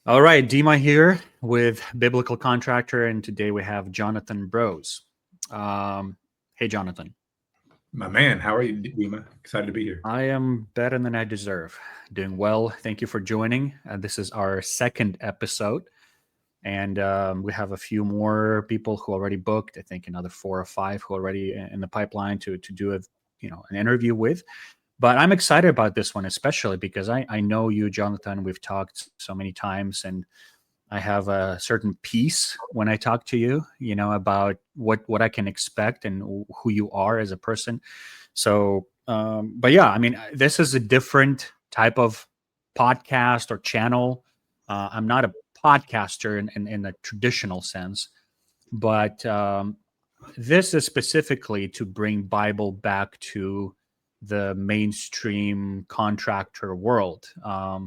All right, Dima here with Biblical Contractor, and today we have Jonathon Broce. Hey, Jonathan. My man, how are you, Dima? Excited to be here. I am better than I deserve. Doing well. Thank you for joining. This is our second episode, and we have a few more people who already booked. I think another 4 or 5 who are already in the pipeline to do an interview with. But I'm excited about this one, especially because I know you, Jonathan. We've talked so many times, and I have a certain peace when I talk to you, about what I can expect and who you are as a person. So, but yeah, I mean, this is a different type of podcast or channel. I'm not a podcaster in a traditional sense, but this is specifically to bring Bible back to the mainstream contractor world. I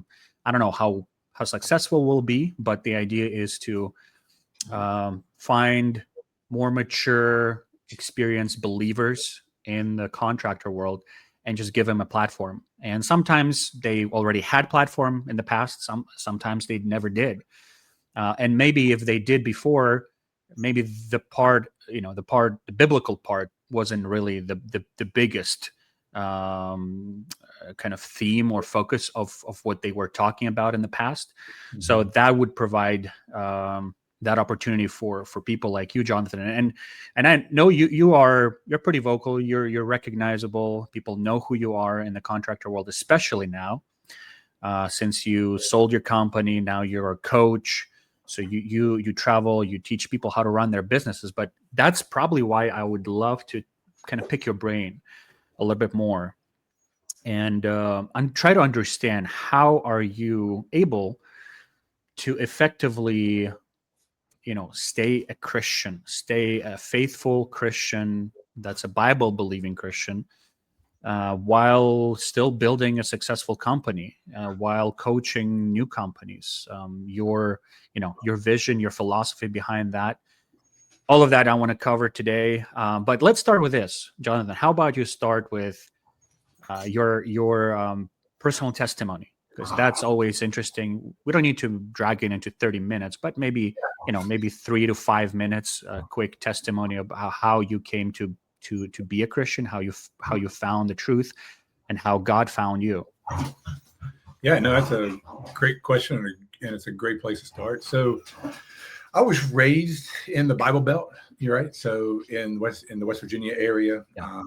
don't know how successful we'll be, but the idea is to find more mature, experienced believers in the contractor world and just give them a platform. And sometimes they already had platform in the past. Sometimes they never did. And maybe if they did before, maybe the biblical part wasn't really the biggest kind of theme or focus of what they were talking about in the past. Mm-hmm. So that would provide that opportunity for people like you, Jonathan. And I know you're pretty vocal. You're recognizable. People know who you are in the contractor world, especially now, since you sold your company. Now you're a coach. So you travel, you teach people how to run their businesses. But that's probably why I would love to kind of pick your brain a little bit more and try to understand how are you able to effectively, stay a Christian, stay a faithful Christian that's a Bible believing Christian, while still building a successful company, while coaching new companies. Your vision, your philosophy behind that. All of that I want to cover today. But let's start with this, Jonathan. How about you start with your personal testimony, because that's always interesting. We don't need to drag it into 30 minutes, but maybe 3 to 5 minutes, a quick testimony about how you came to be a Christian, how you found the truth, and how God found you. Yeah, no, that's a great question, and it's a great place to start. So, I was raised in the Bible Belt. You're right. So in the West Virginia area, yeah.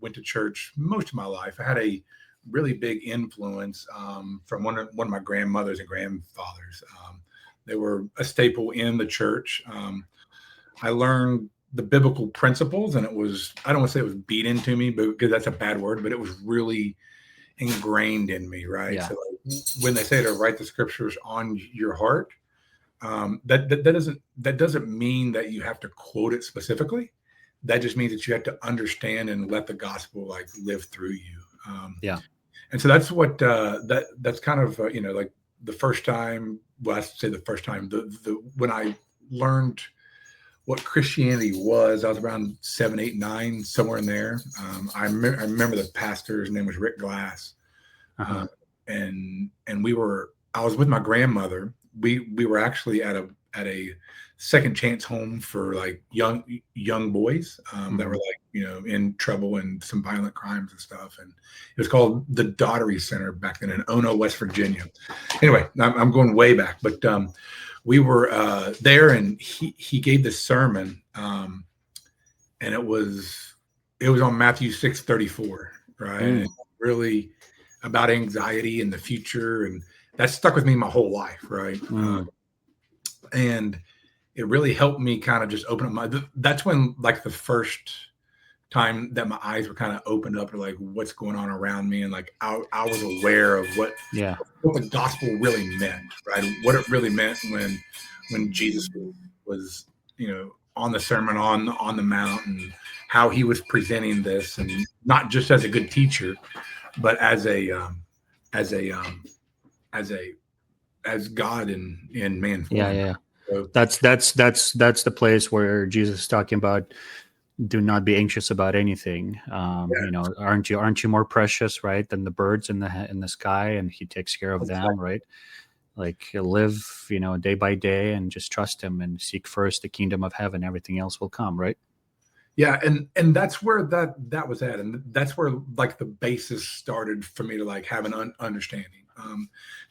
Went to church most of my life. I had a really big influence from one of my grandmothers and grandfathers. They were a staple in the church. I learned the biblical principles, and I don't want to say it was beat into me, because that's a bad word, but it was really ingrained in me, right? Yeah. So when they say to write the scriptures on your heart, that doesn't mean that you have to quote it specifically. That just means that you have to understand and let the gospel live through you. Yeah. And so that's what that's kind of like the first time. Well, I say the first time when I learned what Christianity was, I was around 7, 8, 9, somewhere in there. I remember the pastor's name was Rick Glass, and I was with my grandmother. We were actually at a second chance home for young boys that were in trouble and some violent crimes and stuff. And it was called the Daughtery Center back then in Ono, West Virginia. Anyway, I'm going way back, but we were there, and he gave this sermon, and it was on Matthew 6:34, right? And really about anxiety and the future, and that stuck with me my whole life, right? And it really helped me kind of just open up that's when the first time that my eyes were kind of opened up to what's going on around me, and I was aware of what the gospel really meant, right? What it really meant when Jesus was on the Sermon on the Mount, and how he was presenting this, and not just as a good teacher, but as God in man form. Yeah. So, that's the place where Jesus is talking about, do not be anxious about anything. Aren't you more precious, right, than the birds in the sky, and he takes care of them, right? Like live, day by day, and just trust him and seek first the kingdom of heaven. Everything else will come, right? Yeah, and that's where that was at, and that's where like the basis started for me to like have an understanding.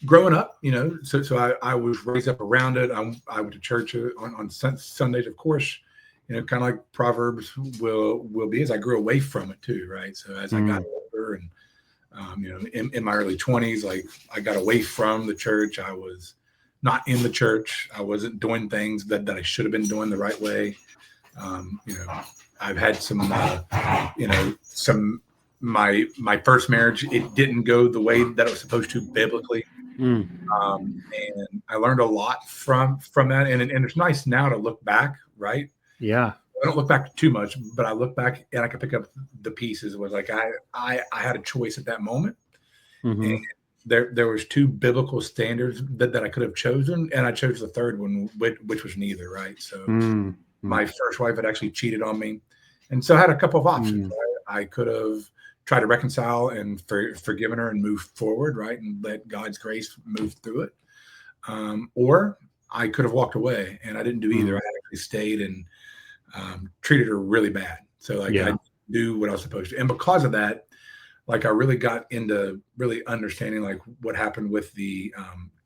Growing up, so I was raised up around it. I went to church on Sundays, of course. Kind of like Proverbs will be, as I grew away from it too, right? So as I got older and in my early 20s, like I got away from the church. I was not in the church. I wasn't doing things that I should have been doing the right way. I've had some my first marriage, it didn't go the way that it was supposed to biblically. And I learned a lot from that. And it's nice now to look back, right? Yeah. I don't look back too much, but I look back and I can pick up the pieces. It was like I had a choice at that moment. And there was two biblical standards that I could have chosen, and I chose the third one, which was neither, right? So my first wife had actually cheated on me, and so I had a couple of options. Right? I could have tried to reconcile and forgiven her and move forward, right, and let God's grace move through it, or I could have walked away, and I didn't do either. I actually stayed and treated her really bad. So like I do what I was supposed to. And because of that, like I really got into really understanding like what happened with the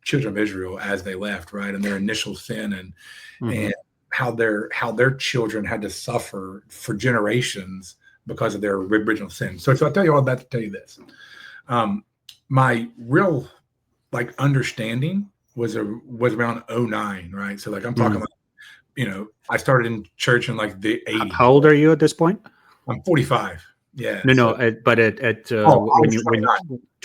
children of Israel as they left, right? And their initial sin and how their children had to suffer for generations because of their original sin. So I'll tell you all that to tell you this. My real like understanding was around 2009, right? So like I'm talking like, I started in church in like the 80s. How old are you at this point? I'm 45. Yeah. But when you 29.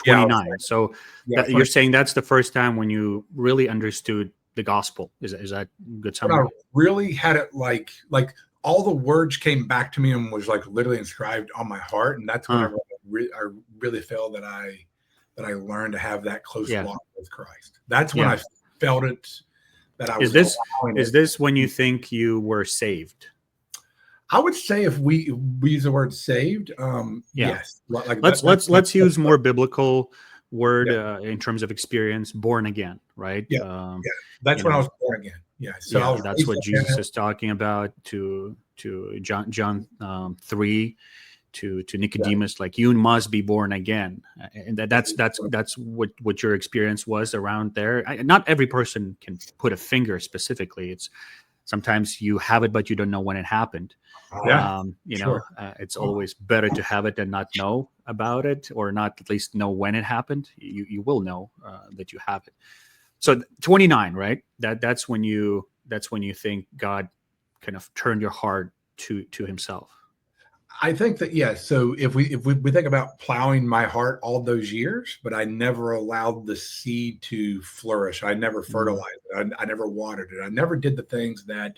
Yeah, so you're saying that's the first time when you really understood the gospel. Is that good summary? I really had it like all the words came back to me and was like literally inscribed on my heart, and that's when I really felt that I learned to have that close walk with Christ. That's when I felt it. Is this when you think you were saved? I would say if we use the word saved, yes. Like let's use more biblical word in terms of experience. Born again, right? That's when I was born again. Yeah. So that's what Jesus is talking about to John 3. To Nicodemus, like you must be born again, and that's what your experience was around there. Not every person can put a finger specifically. It's sometimes you have it, but you don't know when it happened. It's always better to have it than not know about it, or not at least know when it happened. You will know that you have it. So 29, right? That's when you think God kind of turned your heart to Himself. I think that, yes. So if we think about plowing my heart all those years, but I never allowed the seed to flourish. I never fertilized it. I never watered it. I never did the things that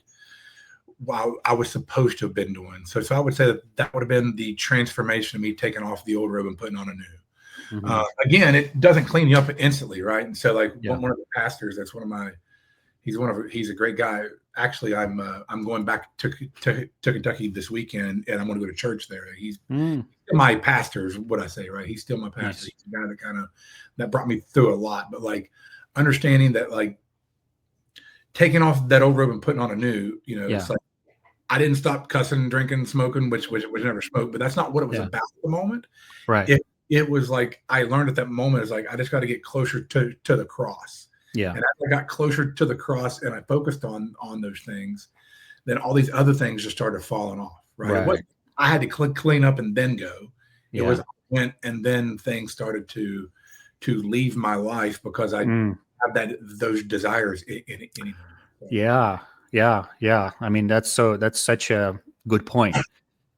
I was supposed to have been doing. So I would say that would have been the transformation of me taking off the old robe and putting on a new. Again, it doesn't clean you up instantly, right? And so like one of the pastors, that's he's a great guy. Actually, I'm going back to Kentucky this weekend, and I'm going to go to church there. He's my pastor, is what I say, right? He's still my pastor. Nice. He's the guy that brought me through a lot. But like understanding that, like taking off that old robe and putting on a new, it's like I didn't stop cussing, drinking, smoking, which never smoked, but that's not what it was about at the moment. Right. It was like I learned at that moment is like I just got to get closer to the cross. Yeah. And as I got closer to the cross and I focused on those things, then all these other things just started falling off. Right. I had to clean up and then go. It was I went and then things started to leave my life because I have those desires anymore. Yeah. I mean, that's such a good point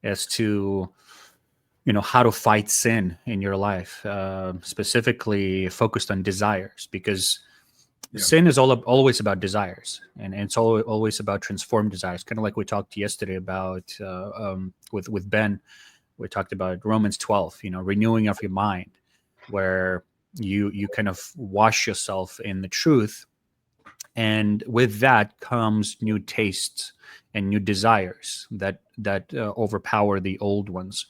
as to how to fight sin in your life, specifically focused on desires, because sin is always about desires, and it's always about transformed desires. Kind of like we talked yesterday about with Ben. We talked about Romans 12, renewing of your mind, where you kind of wash yourself in the truth, and with that comes new tastes and new desires that overpower the old ones,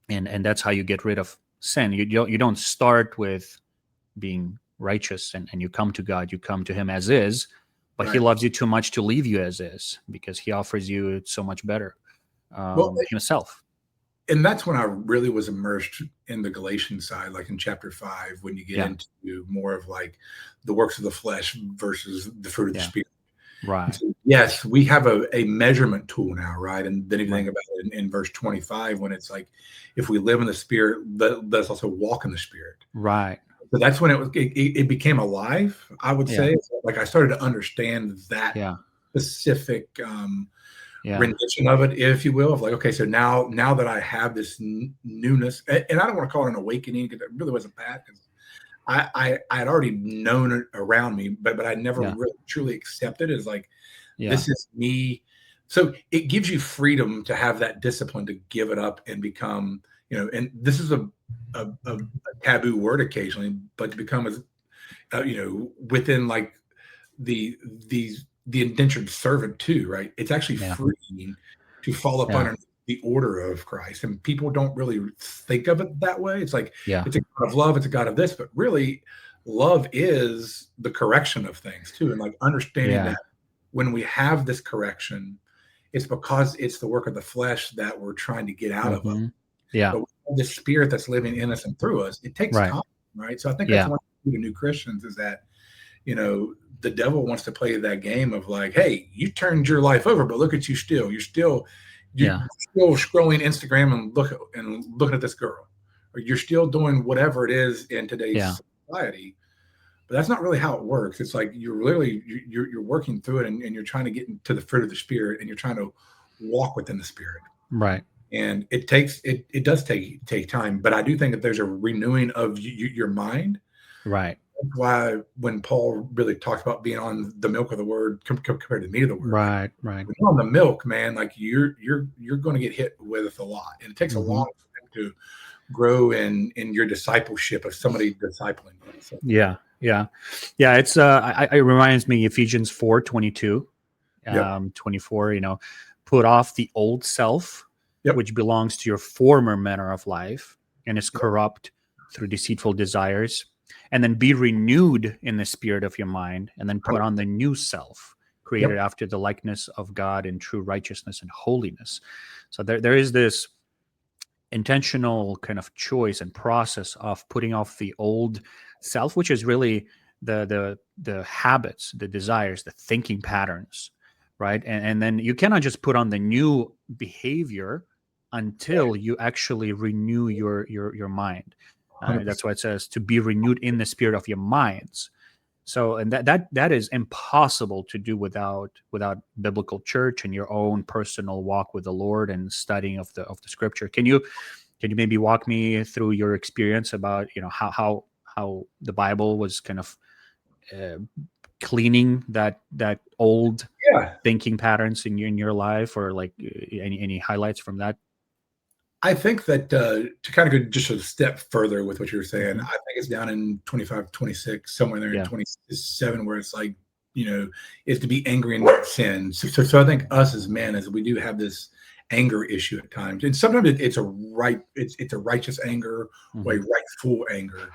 and that's how you get rid of sin. You don't start with being righteous and you come to God, you come to him as is, but he Right. loves you too much to leave you as is because he offers you so much better Well, himself. and that's when I really was immersed in the Galatians side, like in chapter 5, when you get into more of like the works of the flesh versus the fruit of the spirit. Right. So, yes, we have a measurement tool now, right? And then if you think about it in verse 25, when it's like, if we live in the spirit, let's also walk in the spirit. Right. So that's when it became alive, I would say. Like I started to understand that specific rendition of it, if you will, of like, okay, so now that I have this newness, and I don't want to call it an awakening because it really wasn't bad, because I had already known it around me, but I never really truly accepted it as like, this is me. So it gives you freedom to have that discipline to give it up and become, and this is a taboo word occasionally, but to become as, within like the indentured servant too, right? It's actually freeing to fall up under the order of Christ. And people don't really think of it that way. It's like, it's a God of love, it's a God of this, but really love is the correction of things too. And like understanding that when we have this correction, it's because it's the work of the flesh that we're trying to get out of it. But the spirit that's living in us and through us, it takes time, right? So I think that's one thing to new Christians is that, the devil wants to play that game of like, hey, you turned your life over, but look at you still. You're still scrolling Instagram and looking at this girl, or you're still doing whatever it is in today's society. But that's not really how it works. It's like you're literally you're working through it, and you're trying to get into the fruit of the spirit, and you're trying to walk within the spirit. Right. And it does take time, but I do think that there's a renewing of your mind. Right. That's why when Paul really talks about being on the milk of the word compared to the meat of the word, right. When you're on the milk, man, like you're going to get hit with a lot, and it takes a long time to grow in your discipleship of somebody discipling you. So. It's it reminds me Ephesians 4:22, 24. Put off the old self, which belongs to your former manner of life and is corrupt through deceitful desires. And then be renewed in the spirit of your mind, and then put on the new self, created after the likeness of God in true righteousness and holiness. So there is this intentional kind of choice and process of putting off the old self, which is really the habits, the desires, the thinking patterns, right? And then you cannot just put on the new behavior until you actually renew your mind. That's why it says to be renewed in the spirit of your minds. So, and that is impossible to do without biblical church and your own personal walk with the Lord and studying of the scripture. Can you maybe walk me through your experience about how the Bible was kind of cleaning that old thinking patterns in your life, or like any highlights from that? I think that to kind of go just a step further with what you were saying, I think it's down in 25, 26, somewhere there in 27, where it's like, is to be angry and not sin. So I think us as men, as we do have this anger issue at times, and sometimes it's a righteous anger or a rightful anger.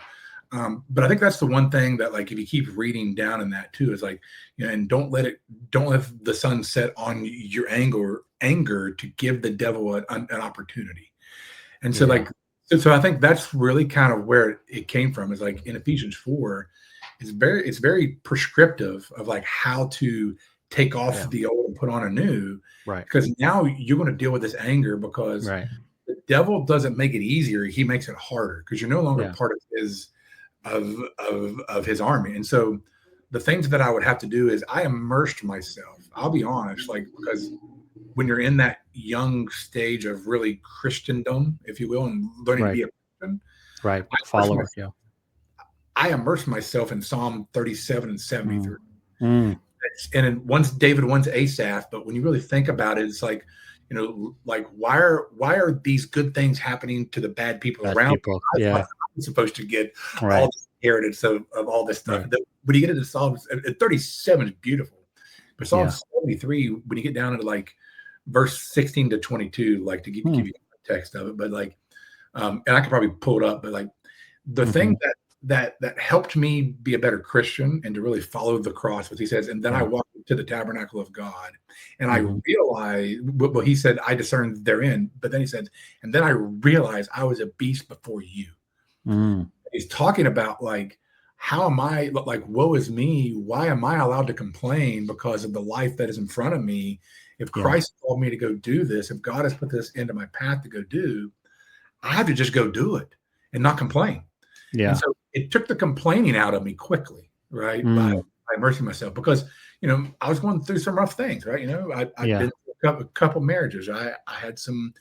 But I think that's the one thing that, like, if you keep reading down in that too, is like, and don't let the sun set on your anger to give the devil an opportunity. And so so I think that's really kind of where it came from, is like in Ephesians 4, it's very prescriptive of like how to take off the old and put on a new, right? Because now you're going to deal with this anger, because the devil doesn't make it easier. He makes it harder, because you're no longer part of his army. And so the things that I would have to do is I immersed myself. I'll be honest, like, because when you're in that young stage of really Christendom, if you will, and learning to be a Christian, follower, I immersed myself in Psalm 37 and 73. And one's David, one's Asaph. But when you really think about it, it's like, like why are these good things happening to the bad people around me? I'm supposed to get all this inheritance of all this stuff. When you get into Psalm 37 is beautiful, but Psalm 73, when you get down into like verse 16 to 22, like to give you the text of it, but like, and I could probably pull it up, but like the thing that helped me be a better Christian and to really follow the cross, what he says. And then I Yeah. walked to the tabernacle of God, and I Mhm. realized, well, he said, I discerned therein, but then he said, and then I realized I was a beast before you. Mm. He's talking about like, how am I, like, woe is me? Why am I allowed to complain because of the life that is in front of me? If Yeah. Christ called me to go do this, if God has put this into my path to go do, I have to just go do it and not complain. Yeah. And so it took the complaining out of me quickly, right? By immersing myself, because, I was going through some rough things, right? I'd been through a couple marriages. I had some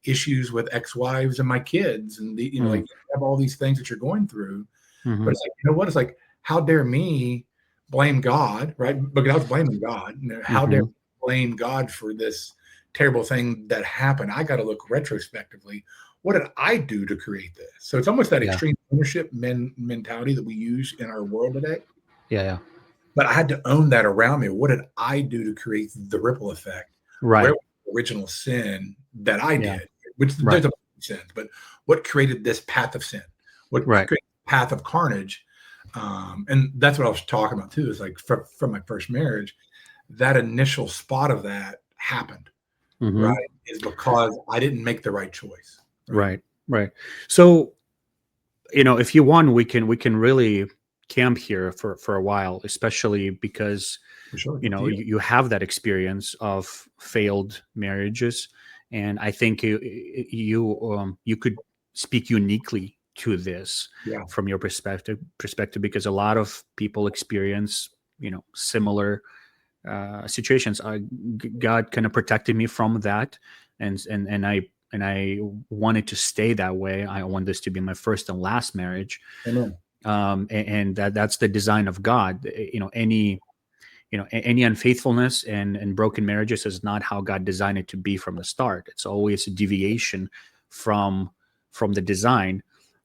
issues with ex-wives and my kids, and like, you have all these things that you're going through. Mm-hmm. But it's like, you know what? It's like, how dare me blame God, right? Because I was blaming God. How dare me blame God for this terrible thing that happened? I got to look retrospectively. What did I do to create this? So it's almost that extreme ownership mentality that we use in our world today. Yeah. But I had to own that around me. What did I do to create the ripple effect? Right. Where was the original sin that I did? Which Right. there's a sins, but what created this path of sin? What created the path of carnage? And that's what I was talking about too. Is like from my first marriage, that initial spot of that happened, right? Is because I didn't make the right choice. Right. So, if you want, we can really camp here for a while, especially because For sure, you have that experience of failed marriages, and I think you could speak uniquely to this from your perspective, because a lot of people experience similar situations. God kind of protected me from that, and I wanted to stay that way. I want this to be my first and last marriage. Amen. And that's the design of God. Any unfaithfulness and broken marriages is not how God designed it to be from the start. It's always a deviation from the design.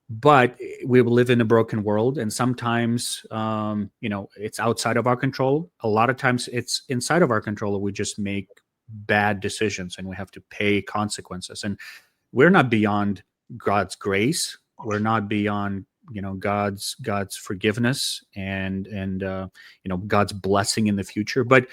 But we live in a broken world, and sometimes it's outside of our control. A lot of times it's inside of our control. We just make bad decisions and we have to pay consequences. And we're not beyond God's grace. We're not beyond God's forgiveness and God's blessing in the future. But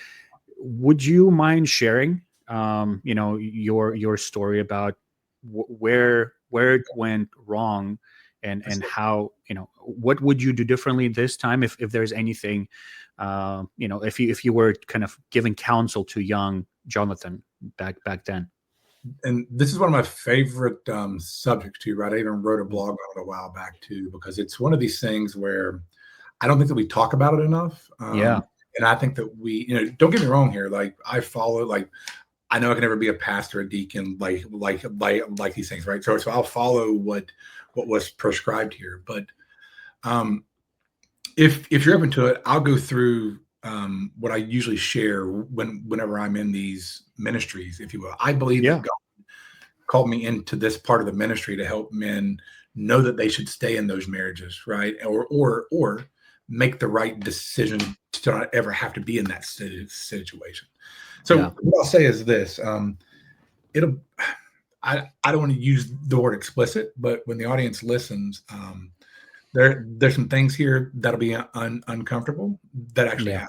would you mind sharing your story about where it went wrong, and how, what would you do differently this time, if there's anything, if you were kind of giving counsel to young Jonathon back then? And this is one of my favorite subjects too, right? I even wrote a blog on it a while back too, because it's one of these things where I don't think that we talk about it enough. And I think that we, don't get me wrong here. Like, I follow, like, I know I can never be a pastor, a deacon, like these things, right? So I'll follow what was prescribed here. But if you're open to it, I'll go through what I usually share whenever I'm in these ministries, if you will. I believe that God called me into this part of the ministry to help men know that they should stay in those marriages, right? Or make the right decision to not ever have to be in that situation. So what I'll say is this: I don't want to use the word explicit, but when the audience listens, there's some things here that'll be uncomfortable that actually happen.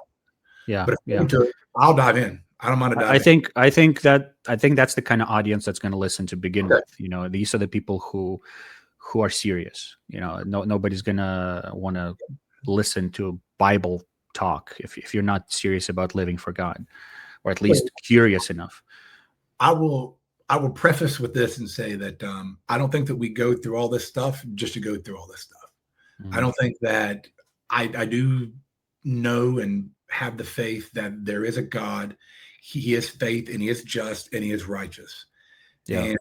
But if I'll dive in. I don't mind to dive in. I think that's the kind of audience that's going to listen to begin with. These are the people who are serious. Nobody's going to want to listen to Bible talk if you're not serious about living for God, or at least curious enough. I will preface with this and say that I don't think that we go through all this stuff just to go through all this stuff. I don't think that I do know and have the faith that there is a God. He is faith, and he is just, and he is righteous. And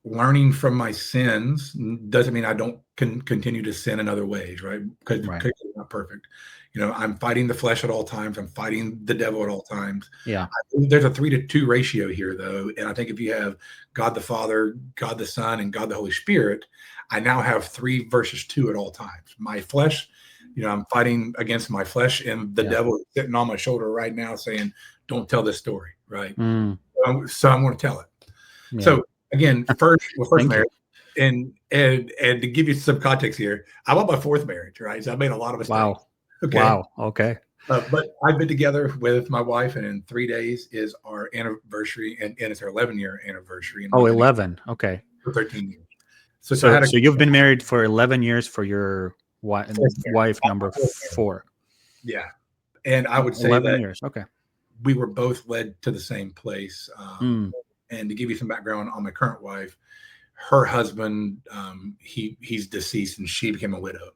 learning from my sins doesn't mean I don't continue to sin in other ways, right? Because I'm not perfect. I'm fighting the flesh at all times. I'm fighting the devil at all times. There's a 3-to-2 ratio here, though. And I think if you have God the Father, God the Son, and God the Holy Spirit, I now have 3 versus 2 at all times. My flesh, I'm fighting against my flesh, and the devil is sitting on my shoulder right now saying, don't tell this story, right? So I'm going to tell it. So again, first marriage, and to give you some context here, I'm on my fourth marriage, right? So I made a lot of mistakes. Wow. Okay. Wow. Okay. But I've been together with my wife, and in 3 days is our anniversary, and it's our 11-year anniversary. And 11. Okay. For 13 years. So So you've been married for 11 years for your wife number 4. Yeah. And I would say 11 that years. Okay. we were both led to the same place. And to give you some background on my current wife, her husband, he's deceased, and she became a widow.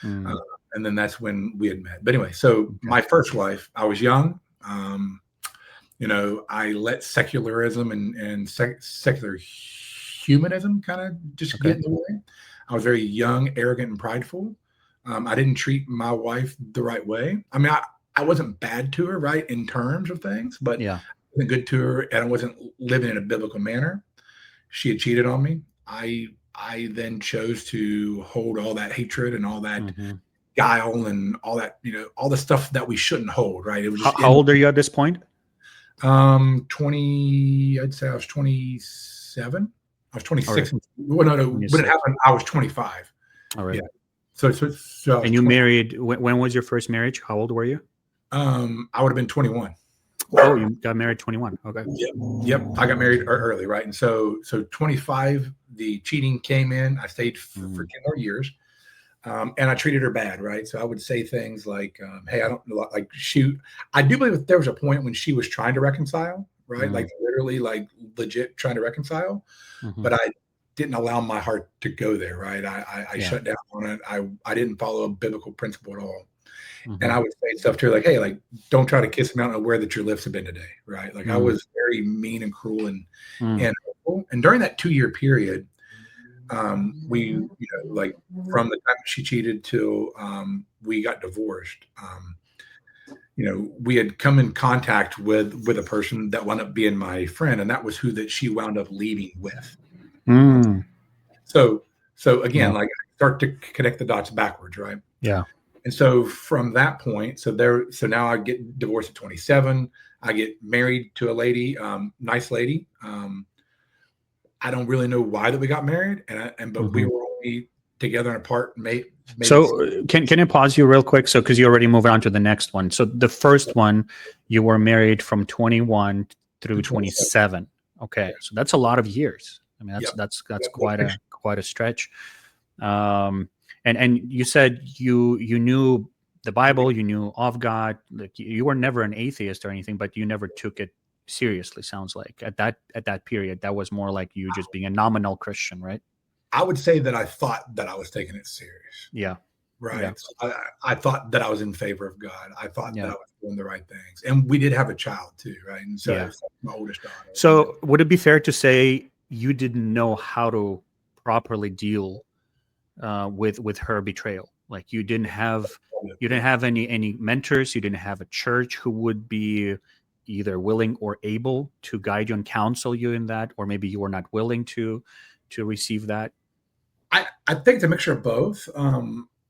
And then that's when we had met. But anyway, so my first wife, I was young. I let secularism and secular humanism kind of just get in the way. I was very young, arrogant, and prideful. I didn't treat my wife the right way. I mean, I wasn't bad to her, right, in terms of things, but I wasn't good to her, and I wasn't living in a biblical manner. She had cheated on me. I then chose to hold all that hatred and all that guile and all that, all the stuff that we shouldn't hold, right? It was just how old are you at this point? 20, I'd say I was 27. I was 26. Right. Well, no, when it happened, I was 25. All right. Yeah. So and you married, when was your first marriage? How old were you? I would have been 21. Oh, you got married 21. Okay. Yep. I got married early, right? And so 25, the cheating came in. I stayed for 10 more years. And I treated her bad, right? So I would say things like, hey, I don't like shoot. I do believe that there was a point when she was trying to reconcile, right? Like literally, like legit trying to reconcile. But I didn't allow my heart to go there, right? I shut down on it. I didn't follow a biblical principle at all. And I would say stuff to her like, hey, like, don't try to kiss me. I don't know where that your lips have been today, right? Like I was very mean and cruel and hurtful. And during that 2-year period, we, like from the time she cheated till we got divorced, we had come in contact with a person that wound up being my friend, and that was who that she wound up leaving with. So again, like start to connect the dots backwards, right? Yeah. And so from that point, so now I get divorced at 27. I get married to a lady, nice lady. I don't really know why that we got married, but we were only together and apart. So can I pause you real quick? So because you already moved on to the next one. So the first one, you were married from 21 through 27. Okay, so that's a lot of years. I mean, that's quite a stretch. And you said you knew the Bible, you knew of God. Like you were never an atheist or anything, but you never took it seriously. Sounds like at that period, that was more like you just being a nominal Christian, right? I would say that I thought that I was taking it serious. Yeah. Right. Yeah. So I thought that I was in favor of God. I thought that I was doing the right things, and we did have a child too, right? And so my oldest daughter. So would it be fair to say you didn't know how to properly deal with her betrayal? Like you didn't have any mentors, you didn't have a church who would be either willing or able to guide you and counsel you in that, or maybe you were not willing to receive that? I think it's a mixture of both.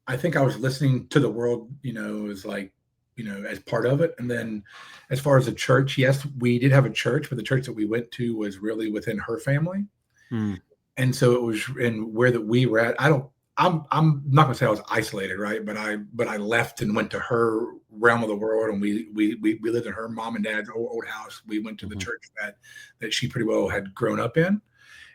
I think I was listening to the world, as like, as part of it. And then as far as the church, yes, we did have a church, but the church that we went to was really within her family. And so it was in where that we were at. I'm not gonna say I was isolated, right? But I left and went to her realm of the world, and we lived in her mom and dad's old house. We went to the church that she pretty well had grown up in.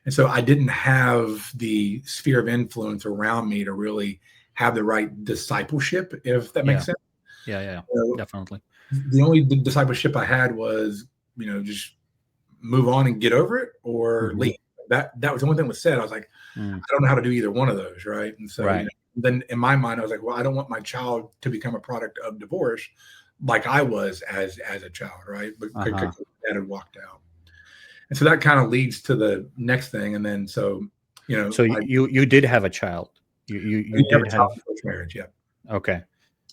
And so I didn't have the sphere of influence around me to really have the right discipleship, if that makes sense. Yeah, definitely. The only discipleship I had was, just move on and get over it or leave. That was the only thing that was said. I was like, I don't know how to do either one of those, right? And so then in my mind, I was like, well, I don't want my child to become a product of divorce like I was as a child, right? But dad had walked out. And so that kind of leads to the next thing. And then so you did have a child. You did have first marriage, yeah. Okay.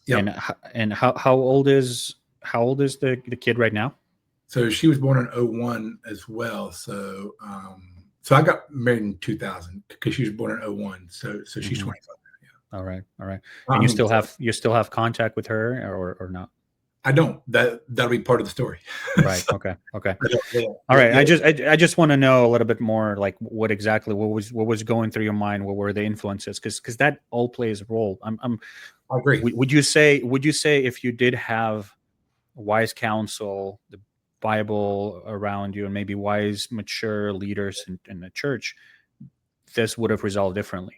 Yep. And how old is the kid right now? So she was born in 2001 as well. So so I got married in 2000 because she was born in 2001. So she's 25 now. Yeah. All right. And you still have contact with her or not? I don't. That'll be part of the story. Right. So, Okay. Okay. yeah, All right. yeah, I just want to know a little bit more, like what was going through your mind? What were the influences? Because that all plays a role. I agree. Would you say if you did have wise counsel, the Bible around you, and maybe wise, mature leaders in the church, this would have resolved differently?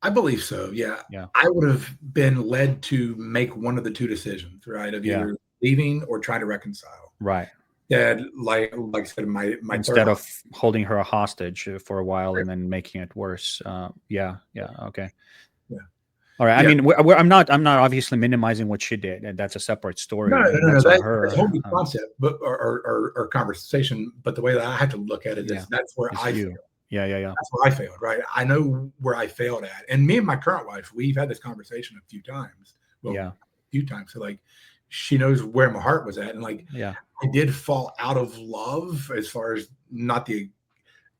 I believe so. Yeah. Yeah. I would have been led to make one of the two decisions, right? Of Yeah. either leaving or try to reconcile. Right. That, like I said, my Instead third of holding her hostage for a while and then making it worse. Yeah. Yeah. Okay. yeah. All right. I Yeah. mean, I'm not obviously minimizing what she did, and that's a separate story. No, I no, mean, no, no. that's on That's a her. whole new concept, but or conversation. But the way that I have to look at it Yeah. is that's where It's I you. failed. Yeah. Yeah. Yeah. That's where I failed, right? I know where I failed at. And me and my current wife, we've had this conversation a few times. Well, Yeah. a few times. So like she knows where my heart was at. And like Yeah. I did fall out of love as far as not the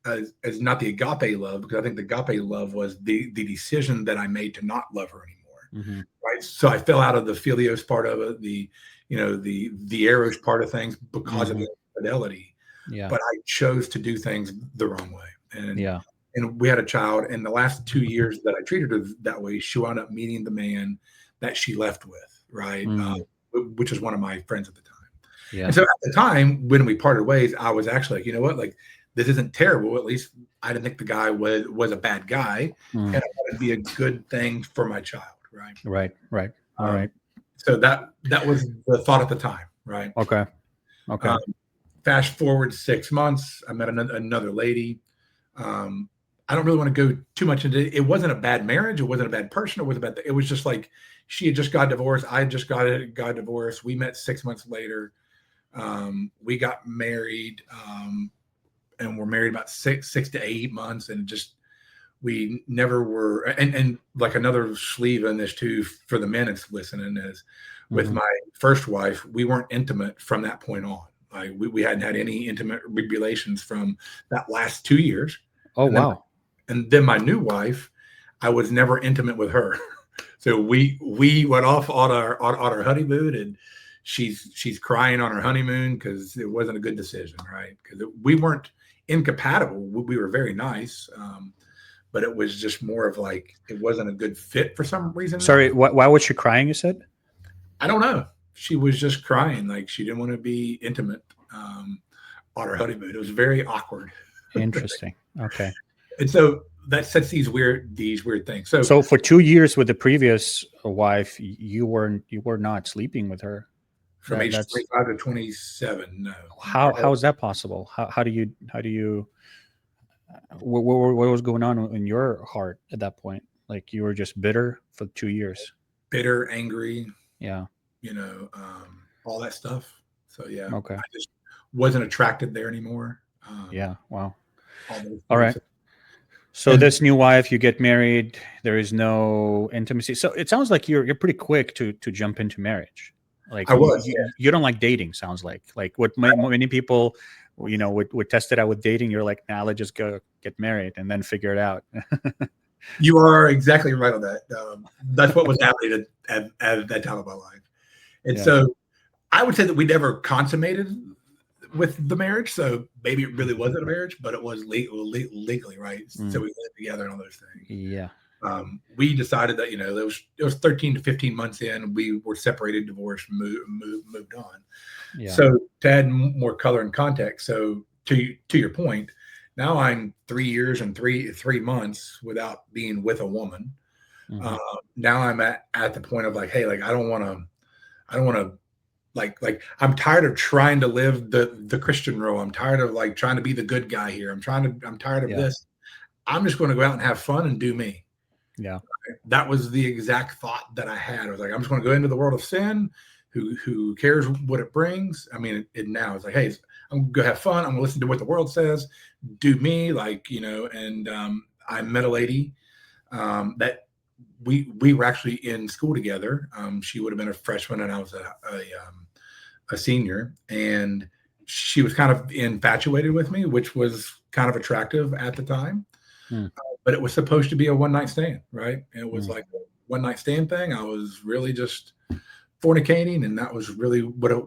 as not the agape love, because I think the agape love was the decision that I made to not love her anymore. Mm-hmm. Right. So I fell out of the Philios part of it, the Eros part of things because of Mm-hmm. the infidelity. Yeah. But I chose to do things the wrong way. Yeah. And we had a child. And the last 2 years that I treated her that way, she wound up meeting the man that she left with, right? Mm. Which is one of my friends at the time. Yeah. And so at the time when we parted ways, I was actually like, you know what, like this isn't terrible. At least I didn't think the guy was a bad guy, and I thought it'd be a good thing for my child, right? Right. Right. All right. So that was the thought at the time, right? Okay. Okay. Fast forward 6 months, I met another lady. I don't really want to go too much into it. It wasn't a bad marriage. It wasn't a bad person. It was just like she had just got divorced. I had just got divorced. We met 6 months later. We got married, and we're married about six to 8 months, and just we never were. And like another sleeve in this too for the men that's listening is with my first wife, we weren't intimate from that point on. Like we hadn't had any intimate relations from that last 2 years. Oh, wow. And then my new wife, I was never intimate with her. So we went off on our honeymoon, and she's crying on her honeymoon because it wasn't a good decision, right? Because we weren't incompatible. We were very nice, but it was just more of like it wasn't a good fit for some reason. Sorry, why was she crying? You said? I don't know. She was just crying, like she didn't want to be intimate on her honeymoon. It was very awkward. Interesting. Okay. And so that sets these weird things. So for 2 years with the previous wife, you were not sleeping with her. From age 25 to 27, no. How is that possible? How do you what was going on in your heart at that point? Like you were just bitter for 2 years. Bitter, angry. Yeah. All that stuff. So yeah. Okay. I just wasn't attracted there anymore. Yeah. Wow. All right. So this new wife, you get married. There is no intimacy. So it sounds like you're pretty quick to jump into marriage. Like I was. You don't like dating. Sounds like what many people, would test it out with dating. You're like, nah, let's just go get married and then figure it out. You are exactly right on that. That's what was happening at that time of my life. And so I would say that we never consummated with the marriage. So maybe it really wasn't a marriage, but it was legally, right? So we lived together and all those things. Yeah. We decided that, it was 13 to 15 months in, we were separated, divorced, moved on. Yeah. So to add more color and context. So to your point, now I'm 3 years and three months without being with a woman. Now I'm at the point of like, hey, like I don't want to like I'm tired of trying to live the Christian role. I'm tired of like trying to be the good guy here. I'm tired of this. I'm just going to go out and have fun and do me. Yeah. That was the exact thought that I had. I was like, I'm just going to go into the world of sin. Who cares what it brings? I mean, it now it's like, hey, I'm going to go have fun. I'm going to listen to what the world says, do me, and I met a lady that we were actually in school together. She would have been a freshman and I was a senior, and she was kind of infatuated with me, which was kind of attractive at the time. But it was supposed to be a one-night stand, right? And it was like a one-night stand thing. I was really just fornicating, and that was really what it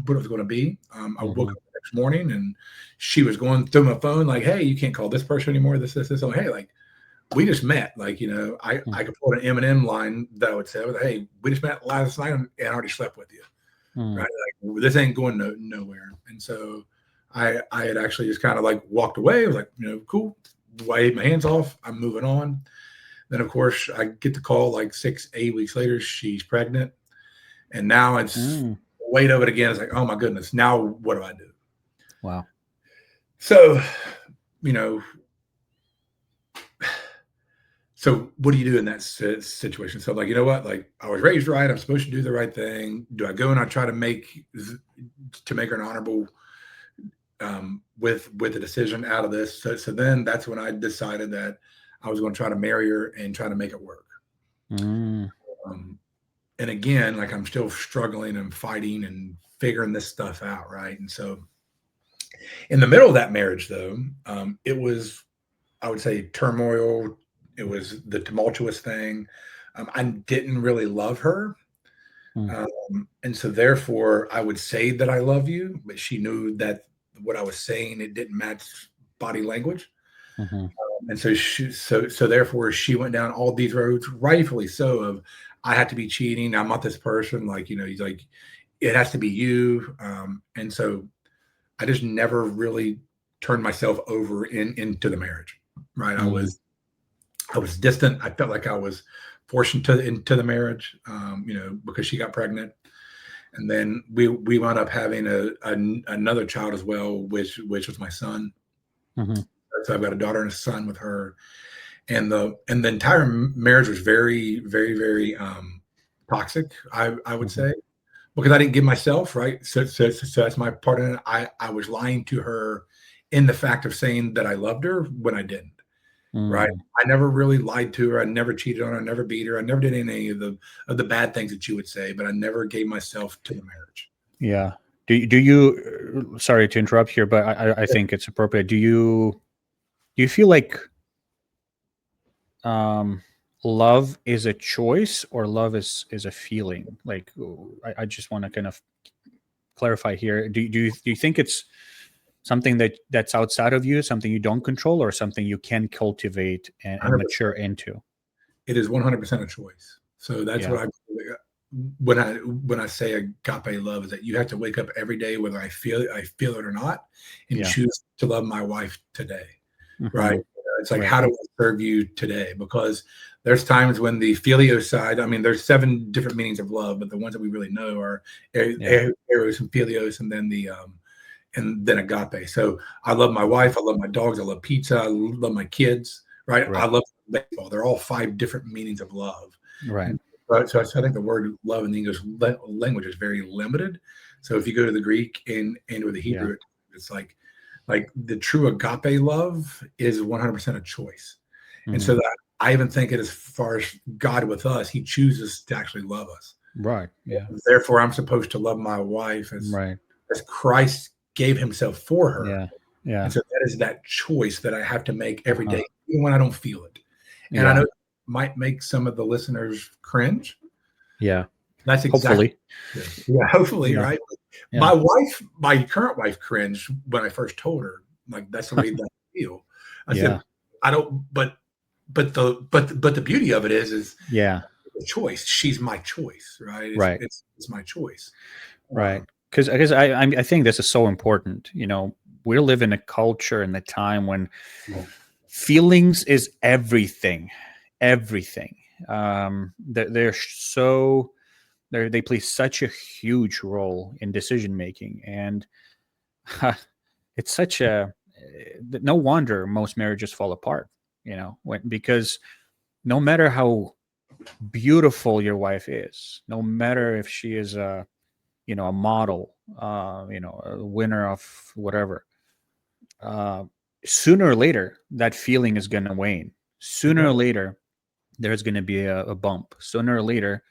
was going to be. I woke up the next morning, and she was going through my phone like, "Hey, you can't call this person anymore. This. So, hey, like, we just met. Like, I could put an Eminem line that I would say, "Hey, we just met last night, and I already slept with you." Right? Like, this ain't going nowhere. And so I had actually just kind of like walked away. I was like, cool. Wave my hands off. I'm moving on. Then, of course, I get the call like 6-8 weeks later. She's pregnant. And now it's weight of it again. It's like, oh my goodness. Now what do I do? Wow. So, so what do you do in that situation? So, like, you know what? Like, I was raised right. I'm supposed to do the right thing. Do I go and I try to make her an honorable with a decision out of this? So then that's when I decided that I was going to try to marry her and try to make it work. And again, like, I'm still struggling and fighting and figuring this stuff out, right? And so in the middle of that marriage, though, it was, I would say, turmoil. It was the tumultuous thing. I didn't really love her. And so therefore, I would say that I love you, but she knew that what I was saying, it didn't match body language. And so therefore, she went down all these roads, rightfully so, of I had to be cheating. I'm not this person. Like, he's like, it has to be you. And so I just never really turned myself over into the marriage. Right. I was distant. I felt like I was forced into the marriage, because she got pregnant. And then we wound up having another child as well, which was my son. So I've got a daughter and a son with her. And the entire marriage was very, very, very toxic, I would say, because I didn't give myself, right. So that's my part in it. I was lying to her in the fact of saying that I loved her when I didn't. Right. I never really lied to her. I never cheated on her. I never beat her. I never did any of the bad things that you would say, but I never gave myself to the marriage. Yeah. Do you, sorry to interrupt here, but I think it's appropriate. Do you feel like love is a choice or love is a feeling? Like, I just want to kind of clarify here. Do you think it's something that's outside of you, something you don't control, or something you can cultivate and mature into? It is 100% a choice. So that's what when I say agape love, is that you have to wake up every day, whether I feel it or not, and choose to love my wife today. Right. It's like, how do I serve you today? Because there's times when the filio side, I mean, there's 7 different meanings of love, but the ones that we really know are eros and filios, and then agape. So I love my wife. I love my dogs. I love pizza. I love my kids. Right. I love baseball. They're all 5 different meanings of love. Right. So I think the word love in the English language is very limited. So if you go to the Greek and or the Hebrew, it's like the true agape love is 100% a choice. And so that I even think it, as far as God with us, he chooses to actually love us. Right. Yeah. Therefore, I'm supposed to love my wife as Christ gave himself for her. Yeah. Yeah. And so that is that choice that I have to make every day, even when I don't feel it. And I know it might make some of the listeners cringe. Yeah. That's exactly. Hopefully. Right. Yeah. My current wife cringed when I first told her, like, that's the way that I feel. I said, I don't, but the beauty of it is the choice. She's my choice. Right. It's my choice. Right. Because I think this is so important. We live in a culture and a time when feelings is everything. Everything. They play such a huge role in decision making, and it's such no wonder most marriages fall apart. Because no matter how beautiful your wife is, no matter if she is a model, a winner of whatever, sooner or later that feeling is going to wane. Sooner or later there's going to be a bump. Sooner or later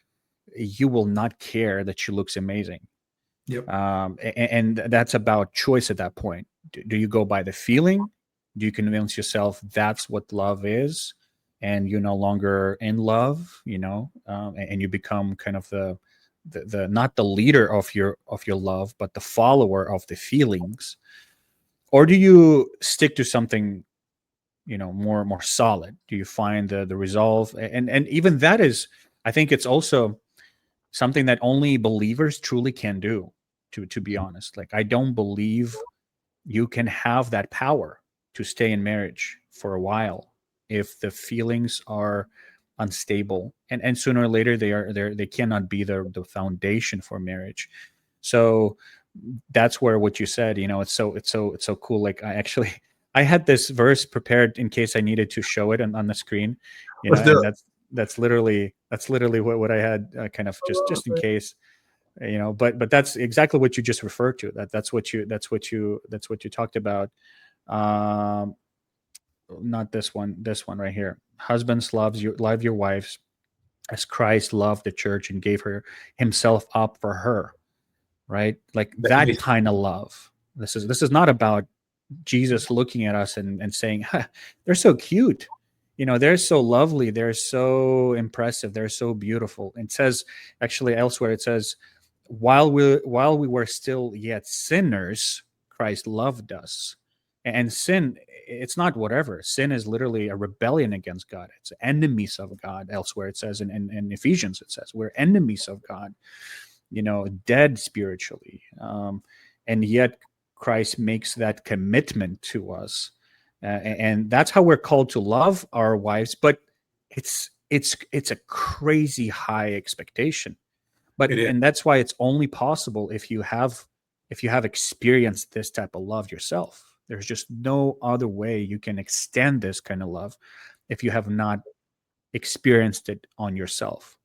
you will not care that she looks amazing. Yep. And that's about choice at that point. Do you go by the feeling? Do you convince yourself that's what love is, and you're no longer in love, and you become kind of the the not the leader of your love, but the follower of the feelings? Or do you stick to something, more solid? Do you find the resolve? And even that is, I think it's also something that only believers truly can do, to be honest. Like, I don't believe you can have that power to stay in marriage for a while if the feelings are unstable, and sooner or later they cannot be the foundation for marriage. So that's where what you said, it's so cool. Like, I had this verse prepared in case I needed to show it on the screen, Let's do and it. that's literally what I had, kind of just in case, but that's exactly what you just referred to. That's what you talked about. um Not this one right here. Husbands, love your wives as Christ loved the church and gave himself up for her. Right? Like, That that makes kind of love. This is not about Jesus looking at us and saying, huh, they're so cute. They're so lovely. They're so impressive. They're so beautiful. It says, actually, elsewhere, it says, while we were still yet sinners, Christ loved us. And sin, it's not whatever. Sin is literally a rebellion against God. It's enemies of God. Elsewhere, it says in Ephesians, it says we're enemies of God, dead spiritually. And yet Christ makes that commitment to us. And that's how we're called to love our wives. But it's a crazy high expectation. it is. And that's why it's only possible if you have experienced this type of love yourself. There's just no other way you can extend this kind of love if you have not experienced it on yourself.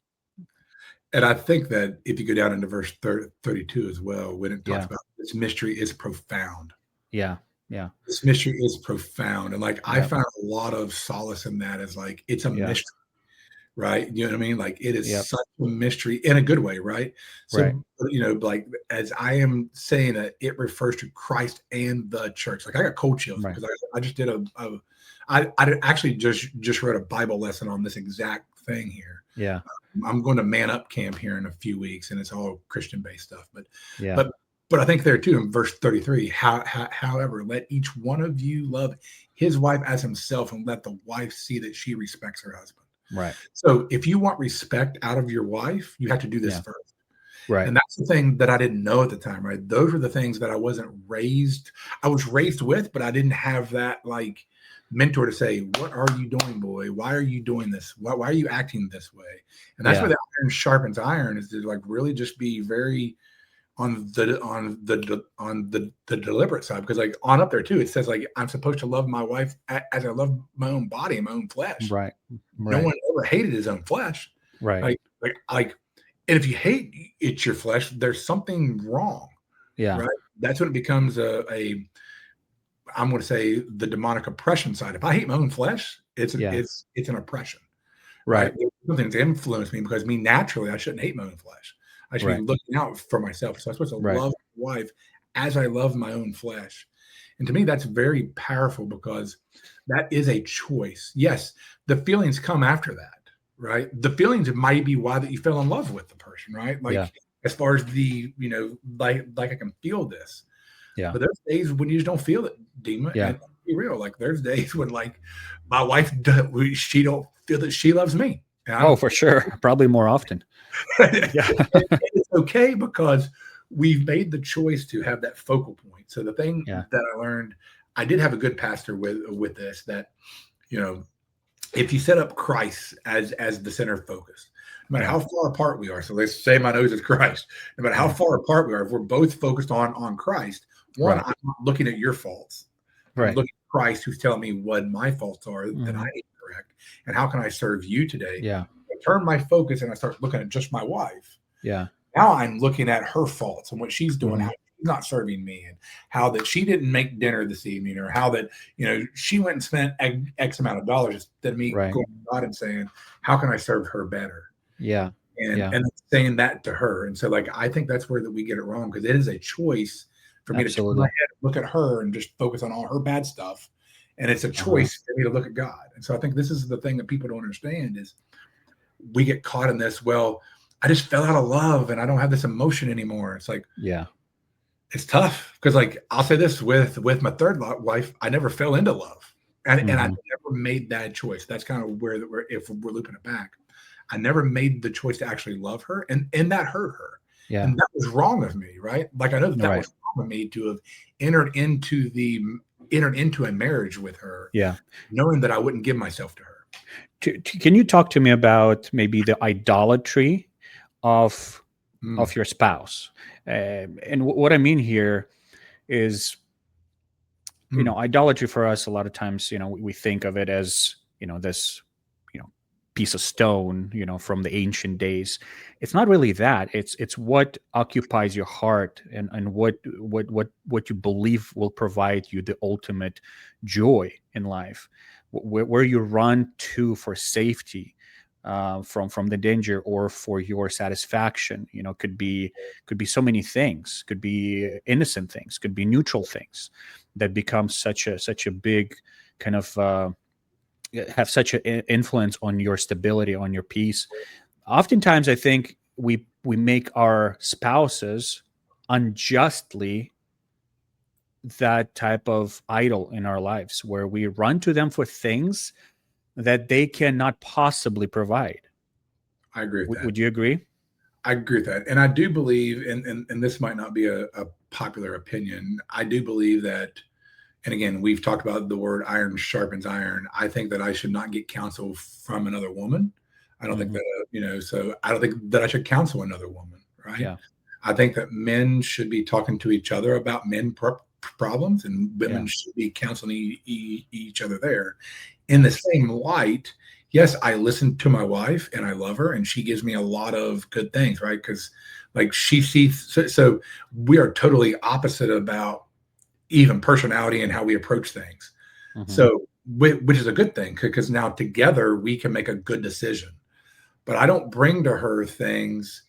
And I think that if you go down into verse 32 as well, when it talks Yeah. about this mystery is profound. Yeah. Yeah. This mystery is profound. And like, I Yeah. found a lot of solace in that, as like, it's a Yeah. mystery, right? You know what I mean? Like, it is Yep. such a mystery in a good way, right? So, Right. like, as I am saying that, it refers to Christ and the church. Like, I got cold chills Right. because I just did I actually just wrote a Bible lesson on this exact thing here. Yeah. I'm going to Man Up Camp here in a few weeks, and it's all Christian based stuff. Yeah. But I think there too in verse 33, however, let each one of you love his wife as himself, and let the wife see that she respects her husband. Right. So if you want respect out of your wife, you have to do this Yeah. first. Right. And that's the thing that I didn't know at the time, right? Those were the things that I was raised with, but I didn't have that like mentor to say, what are you doing, boy? Why are you doing this? Why are you acting this way? And that's where the iron sharpens iron, is to like really just be very on the deliberate side, because like on up there too, it says like I'm supposed to love my wife as I love my own body and my own flesh. Right. No one ever hated his own flesh. Right. Like, and if you hate it's your flesh, there's something wrong. Yeah. Right. That's when it becomes I'm going to say the demonic oppression side. If I hate my own flesh, it's an oppression. Right. Something's influenced me, because me naturally, I shouldn't hate my own flesh. I should be looking out for myself. So I'm supposed to love my wife as I love my own flesh. And to me, that's very powerful, because that is a choice. Yes, the feelings come after that, right? The feelings might be why that you fell in love with the person, right? Like as far as the, like I can feel this. Yeah. But there's days when you just don't feel it, Dima. Yeah. And be real. Like there's days when like my wife, she don't feel that she loves me. Oh, for sure. Probably more often. Yeah. It's okay, because we've made the choice to have that focal point. So the thing that I learned, I did have a good pastor with this, that, if you set up Christ as the center of focus, no matter how far apart we are. So let's say my nose is Christ. No matter how far apart we are, if we're both focused on Christ, one, I'm not looking at your faults. I'm looking at Christ, who's telling me what my faults are that I need to correct, and how can I serve you today? Yeah. I turn my focus and I start looking at just my wife. Yeah. Now I'm looking at her faults and what she's doing, how she's not serving me, and how that she didn't make dinner this evening, or how that, she went and spent X amount of dollars, instead of me going to God and saying, how can I serve her better? Yeah. And saying that to her. And so like, I think that's where that we get it wrong, because it is a choice for me to turn my head and look at her and just focus on all her bad stuff. And it's a choice for me to look at God. And so I think this is the thing that people don't understand, is we get caught in this. Well, I just fell out of love and I don't have this emotion anymore. It's like, Yeah. it's tough because, like, I'll say this with my third wife, I never fell into love, and I Mm-hmm. never made that choice. That's kind of where we're, if we're looping it back, I never made the choice to actually love her, and that hurt her, Yeah. and that was wrong of me, right? Like, I know that Right. was wrong of me to have entered into a marriage with her, Yeah. knowing that I wouldn't give myself to her. Can you talk to me about maybe the idolatry of Mm, your spouse? And what I mean here is, mm. idolatry for us, a lot of times, we think of it as, this, piece of stone, from the ancient days. It's not really that. It's what occupies your heart, and what you believe will provide you the ultimate joy in life, where you run to for safety, from the danger, or for your satisfaction. Could be so many things. Could be innocent things. Could be neutral things that become such a big kind of, have such an influence on your stability, on your peace. Oftentimes, I think we make our spouses unjustly that type of idol in our lives, where we run to them for things that they cannot possibly provide. I agree with that. Would you agree? I agree with that. And I do believe, and this might not be a popular opinion, I do believe that, and again, we've talked about the word iron sharpens iron. I think that I should not get counsel from another woman. I don't think Hmm. that, so I don't think that I should counsel another woman, right? Yeah. I think that men should be talking to each other about problems, and Yeah. women should be counseling each other there. In the same light, yes, I listen to my wife and I love her, and she gives me a lot of good things, right? Because, like, she sees, so we are totally opposite about even personality and how we approach things. Hmm. So, which is a good thing, because now together we can make a good decision. But I don't bring to her things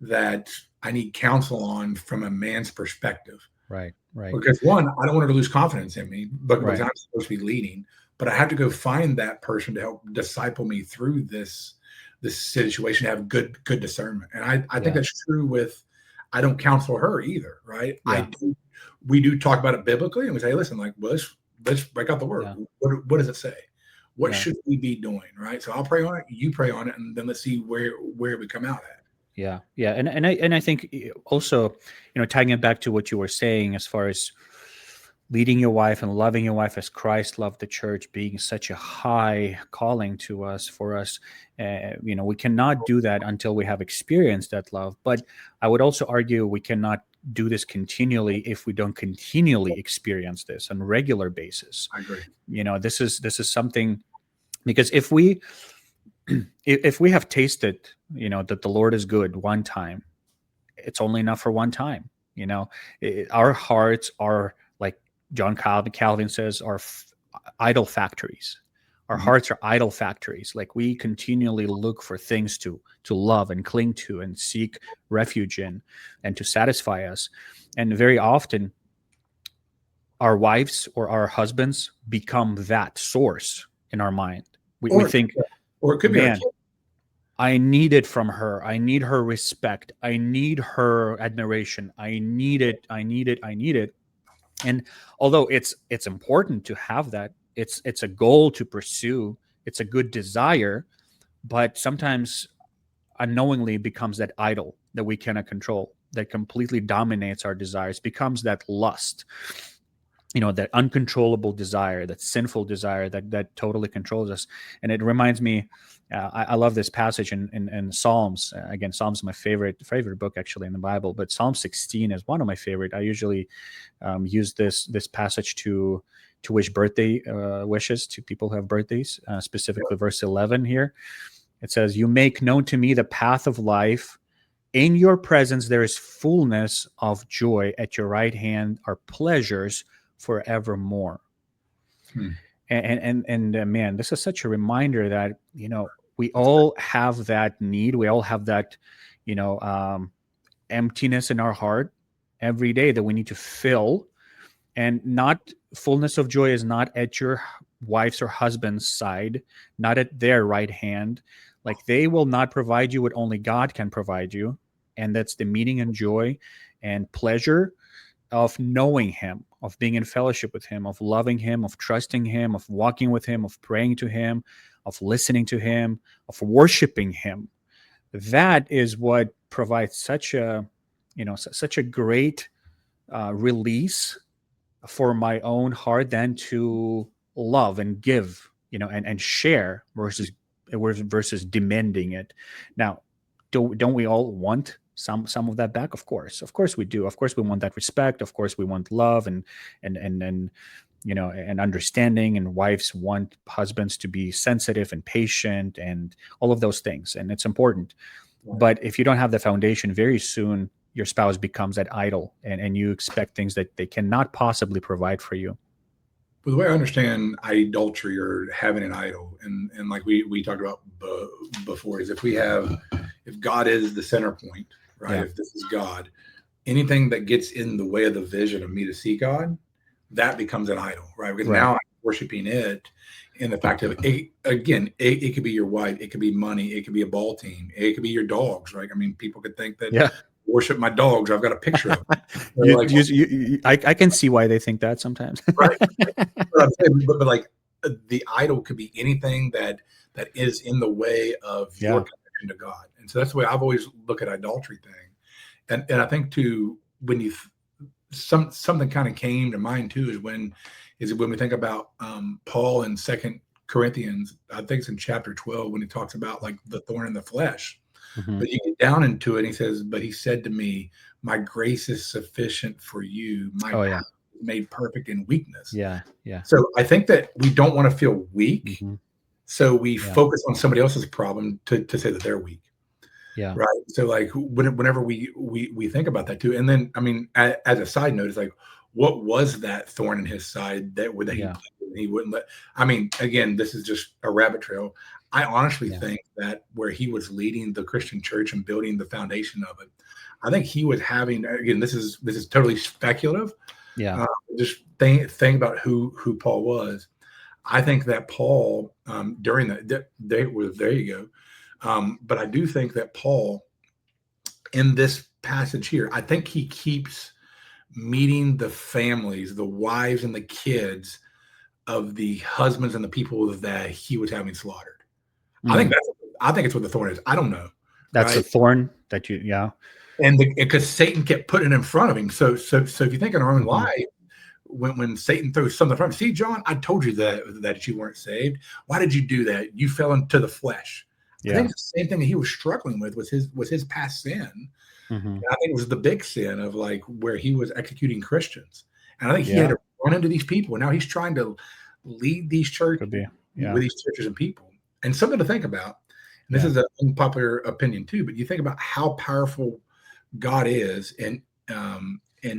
that I need counsel on from a man's perspective. Right. Right. Because one, I don't want her to lose confidence in me, because Right. I'm supposed to be leading. But I have to go find that person to help disciple me through this situation, to have good discernment. And I think Yeah. that's true with, I don't counsel her either, right? Yeah. We do talk about it biblically, and we say, listen, like, well, let's break out the word. Yeah. What does it say? What Yeah. should we be doing, right? So I'll pray on it, you pray on it, and then let's see where we come out at. Yeah, yeah, and I think, also, tying it back to what you were saying, as far as leading your wife and loving your wife as Christ loved the church, being such a high calling to us, for us. We cannot do that until we have experienced that love. But I would also argue we cannot do this continually if we don't continually experience this on a regular basis. I agree. This is something, because if we have tasted, that the Lord is good one time, it's only enough for one time. Our hearts are, like John Calvin says, are idol factories. Our Mhm. hearts are idol factories. Like, we continually look for things to love and cling to and seek refuge in, and to satisfy us. And very often, our wives or our husbands become that source in our mind. We Or think, or it could be our man, kid. I need it from her. I need her respect. I need her admiration. I need it. I need it. I need it. And although it's important to have that, it's a goal to pursue. It's a good desire, but sometimes unknowingly becomes that idol that we cannot control, that completely dominates our desires, becomes that lust, that uncontrollable desire, that sinful desire that totally controls us. And it reminds me, I love this passage in Psalms. Again, Psalms is my favorite book, actually, in the Bible, but Psalm 16 is one of my favorite. I usually use this passage to wish birthday wishes to people who have birthdays, specifically verse 11 here. It says, "You make known to me the path of life. In your presence there is fullness of joy. At your right hand are pleasures forevermore." Hmm. And man, this is such a reminder that, we all have that need. We all have that, you know, um, emptiness in our heart every day that we need to fill. And not fullness of joy is not at your wife's or husband's side, not at their right hand. Like, they will not provide you what only God can provide you. And that's the meaning and joy and pleasure of knowing him, of being in fellowship with him, of loving him, of trusting him, of walking with him, of praying to him, of listening to him, of worshiping him. That is what provides such a, such a great release for my own heart, than to love and give, and share, versus demanding it. Now, don't we all want some of that back? Of course we do. Of course we want that respect. Of course we want love and and understanding, and wives want husbands to be sensitive and patient and all of those things, and it's important. Right. But if you don't have the foundation, very soon your spouse becomes that idol, and you expect things that they cannot possibly provide for you. But the way I understand idolatry, or having an idol, and like we talked about before, is if God is the center point, right? Yeah. If this is God, anything that gets in the way of the vision of me to see God, that becomes an idol, right? Because now I'm worshiping it. And the fact of it, again, it could be your wife, it could be money, it could be a ball team, it could be your dogs, right? I mean, people could think that worship my dogs. I've got a picture of them. I can see why they think that sometimes. Right. But like, the idol could be anything that is in the way of your connection to God. And so that's the way I've always looked at idolatry thing. And I think too, when something kind of came to mind too, is when we think about Paul in 2 Corinthians, I think it's in chapter 12, when he talks about like the thorn in the flesh. Mm-hmm. But you get down into it, and he says, but he said to me, my grace is sufficient for you. My power is made perfect in weakness. Yeah. So I think that we don't want to feel weak. Mm-hmm. So we focus on somebody else's problem to say that they're weak. Yeah. Right. So like whenever we think about that too. And then, I mean, as a side note, it's like, what was that thorn in his side that he wouldn't let? I mean, again, this is just a rabbit trail. I honestly think that where he was leading the Christian church and building the foundation of it, I think he was having, again, this is totally speculative. Yeah. Just think about who Paul was. I think that Paul, during that, there you go. But I do think that Paul, in this passage here, I think he keeps meeting the families, the wives and the kids of the husbands and the people that he was having slaughtered. Mm-hmm. I think it's what the thorn is. I don't know. That's the thorn that and because Satan kept putting it in front of him. So if you think in our own life, when Satan throws something in front of you, see, John, I told you that you weren't saved. Why did you do that? You fell into the flesh. I think it's the same thing that he was struggling with was his past sin. Mm-hmm. And I think it was the big sin of like where he was executing Christians. And I think he had to run into these people. Now he's trying to lead these churches with these churches and people. And something to think about, and this is an unpopular opinion too, but you think about how powerful God is in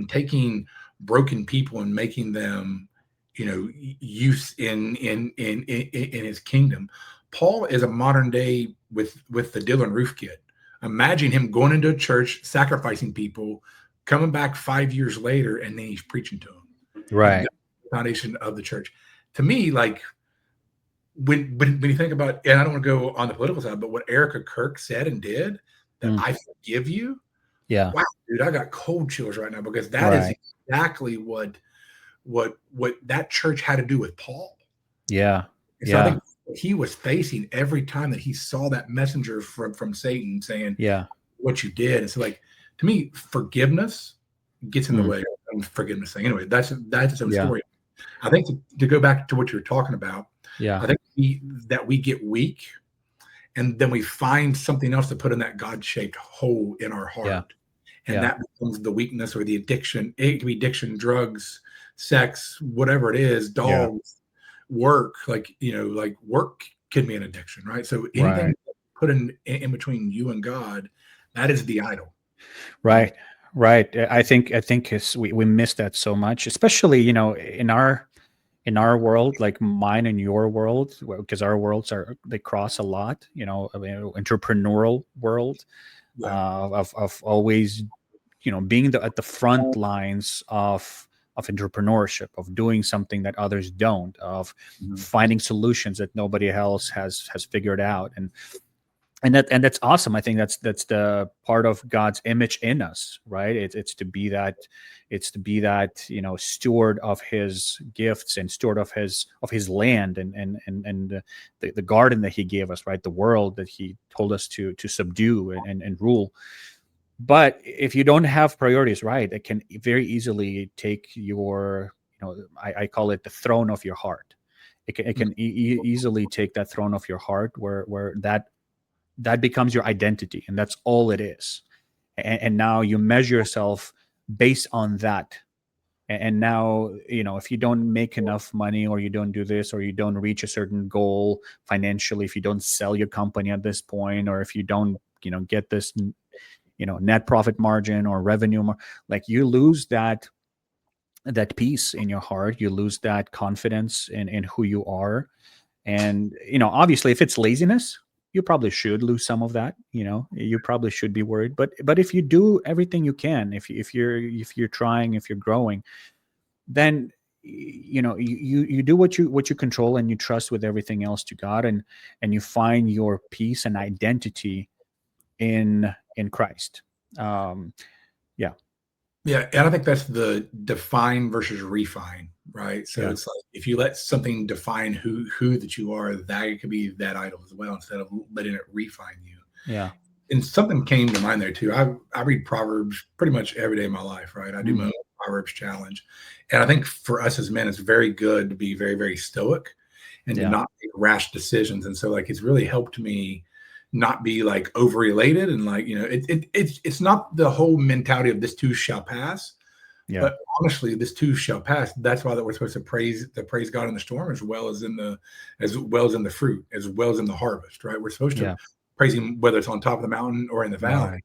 taking broken people and making them, use in his kingdom. Paul is a modern day with the Dylan Roof kid. Imagine him going into a church, sacrificing people, coming back 5 years later, and then he's preaching to them. Right. The foundation of the church. To me, like when you think about, and I don't want to go on the political side, but what Erica Kirk said and did, that I forgive you. Yeah. Wow, dude, I got cold chills right now, because that is exactly what that church had to do with Paul. Yeah. So I think he was facing every time that he saw that messenger from Satan saying, what you did. And so, like, to me, forgiveness gets in the way of forgiveness thing. Anyway, that's its own story. I think to go back to what you were talking about, I think we get weak, and then we find something else to put in that God-shaped hole in our heart. And that becomes the weakness or the addiction. It can be addiction, drugs, sex, whatever it is, dogs, work. Like work can be an addiction, right? So anything put in between you and God, that is the idol. Right. I think we miss that so much, especially in our world, like mine and your world, because our worlds they cross a lot. Entrepreneurial world of always being at the front lines of entrepreneurship, of doing something that others don't, of finding solutions that nobody else has figured out. And that's awesome. I think that's the part of God's image in us, right? It's to be that, steward of His gifts and steward of His land and the garden that He gave us, right? The world that He told us to subdue and rule. But if you don't have priorities right, it can very easily take your, I call it the throne of your heart. It can easily take that throne of your heart, where that becomes your identity, and that's all it is. And now you measure yourself based on that. And now, if you don't make enough money, or you don't do this, or you don't reach a certain goal financially, if you don't sell your company at this point, or if you don't, get this, net profit margin or revenue, like, you lose that peace in your heart. You lose that confidence in who you are. And, obviously, if it's laziness, you probably should lose some of that. You probably should be worried. But if you do everything you can, if you're trying, if you're growing, then you do what you control, and you trust with everything else to God, and you find your peace and identity in Christ. Yeah. Yeah, and I think that's the define versus refine, right? So Yeah. it's like, if you let something define who that you are, that could be that idol as well, instead of letting it refine you. Yeah. And something came to mind there too. I read Proverbs pretty much every day of my life, right? I do my own Proverbs challenge, and I think for us as men, it's very good to be very, very stoic and to not make rash decisions. And so, like, it's really helped me not be like overelated, and like, it's not the whole mentality of this too shall pass. Yeah. But honestly, this too shall pass. That's why that we're supposed to praise God in the storm, as well as in the fruit, as well as in the harvest, right? We're supposed to praise Him, whether it's on top of the mountain or in the valley.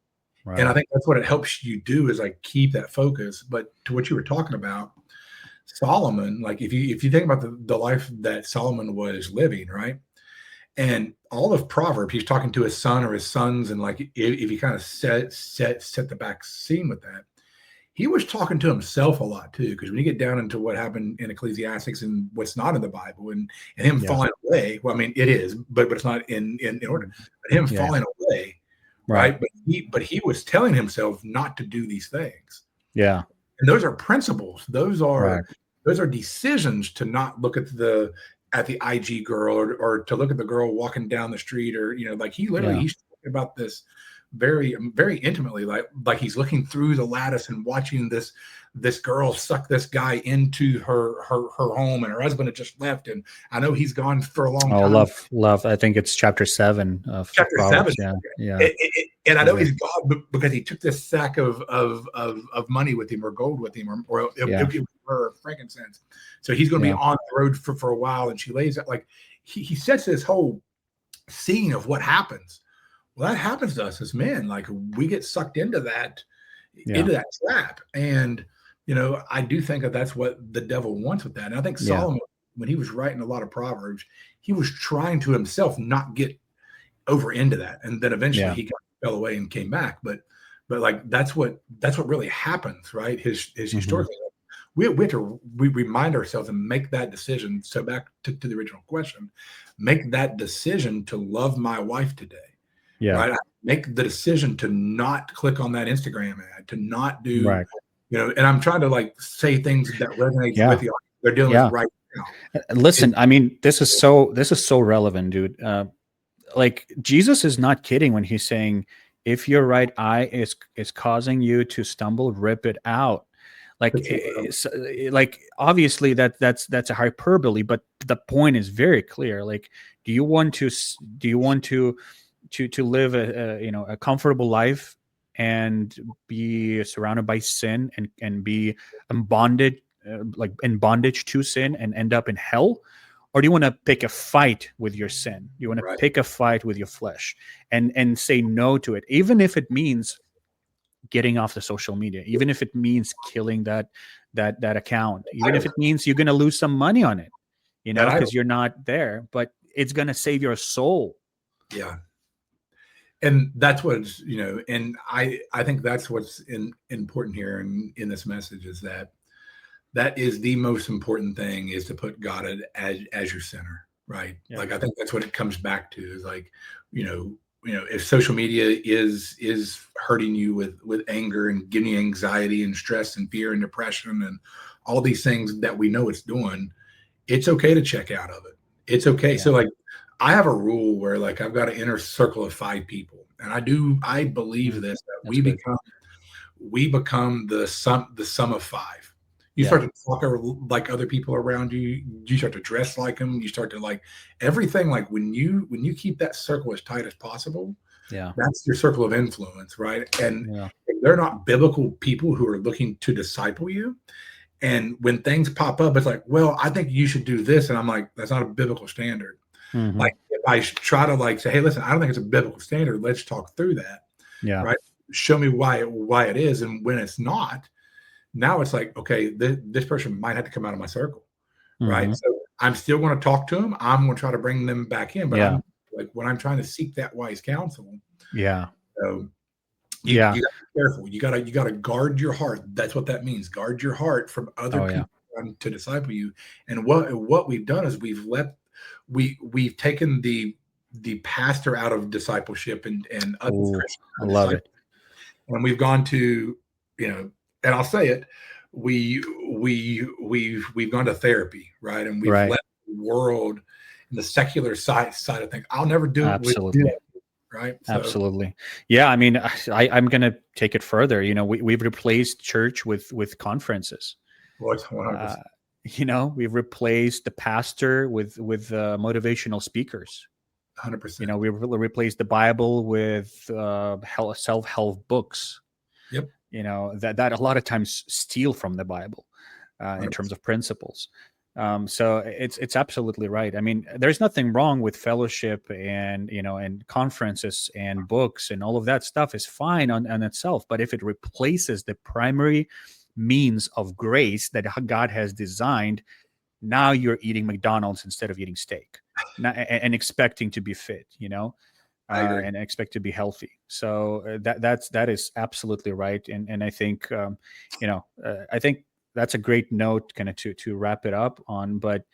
Right. And I think that's what it helps you do, is like keep that focus. But to what you were talking about, Solomon, like, if you think about the life that Solomon was living, right? And all of Proverbs, he's talking to his son or his sons, and like, if you kind of set the back scene with that, he was talking to himself a lot too. Because when you get down into what happened in Ecclesiastes and what's not in the Bible, and him falling away, well, I mean, it is, but it's not in order. But him falling away, right? But he was telling himself not to do these things. Yeah. And those are principles. Those are decisions to not look at the IG girl, or to look at the girl walking down the street, or, like, he's talking about this very, very intimately, like he's looking through the lattice and watching this girl suck this guy into her home, and her husband had just left, and I know he's gone for a long time. Love. I think it's chapter 7 of Proverbs. Yeah. And I know he's gone because he took this sack of money with him, or gold with him, or frankincense. So he's going to be on the road for a while. And she lays out, like, he sets this whole scene of what happens. Well, that happens to us as men. Like, we get sucked into that trap. And, I do think that's what the devil wants with that. And I think Solomon, when he was writing a lot of Proverbs, he was trying to himself not get over into that. And then eventually he fell away and came back. But like, that's what really happens, right? His historically, we have to remind ourselves and make that decision. So back to the original question, make that decision to love my wife today. Yeah. Right. Make the decision to not click on that Instagram ad, to not do, and I'm trying to, like, say things that resonate with you. They're dealing with right now. Listen, I mean, this is so relevant, dude. Like, Jesus is not kidding when he's saying, if your right eye is causing you to stumble, rip it out. Like, like, obviously that's a hyperbole, but the point is very clear. Like, do you want to live a comfortable life and be surrounded by sin and be in bondage to sin and end up in hell? Or do you want to pick a fight with your sin? You want to pick a fight with your flesh and say no to it, even if it means getting off the social media, even if it means killing that account, even if it means you're going to lose some money on it, because you're not there, but it's going to save your soul. Yeah. And that's what's, and I think that's what's important here in this message, is that is the most important thing, is to put God as your center, right? Yeah. Like, I think that's what it comes back to, is like, if social media is hurting you with anger and giving you anxiety and stress and fear and depression and all these things that we know it's doing, it's okay to check out of it. It's okay. Yeah. So like I have a rule where like I've got an inner circle of 5 people. And I believe this, that That's good. we become the sum of 5. You Yeah. start to talk like other people around you. You start to dress like them. You start to like everything. Like when you keep that circle as tight as possible, Yeah. that's your circle of influence, right? And Yeah. if they're not biblical people who are looking to disciple you, and when things pop up, it's like, well, I think you should do this, and I'm like, that's not a biblical standard. Mm-hmm. Like if I try to like say, hey, listen, I don't think it's a biblical standard. Let's talk through that, Yeah. right? Show me why it is, and when it's not, now it's like, okay, this person might have to come out of my circle, right? Mm-hmm. So I'm still going to talk to them. I'm going to try to bring them back in, but Yeah. I'm like when I'm trying to seek that wise counsel. Yeah. So you Yeah. got to be careful. You got to guard your heart. That's what that means. Guard your heart from other people trying to disciple you. And what we've done is we've taken the pastor out of discipleship and us as Christians I love it. and we've gone to, and I'll say it, we've gone to therapy, right? And we've let the world and the secular side of things. I'll never do it with you, right? So, absolutely. Yeah. I mean, I'm going to take it further. We've replaced church with conferences. 100%. We've replaced the pastor with motivational speakers. 100%. We replaced the Bible with self-help books. Yep. That a lot of times steal from the Bible in terms of principles. So it's absolutely right. I mean, there's nothing wrong with fellowship and conferences and books and all of that stuff is fine on itself. But if it replaces the primary means of grace that God has designed, now you're eating McDonald's instead of eating steak and expecting to be fit, I agree. and expect to be healthy. So that is absolutely right. And I think, I think that's a great note kind of to wrap it up on, but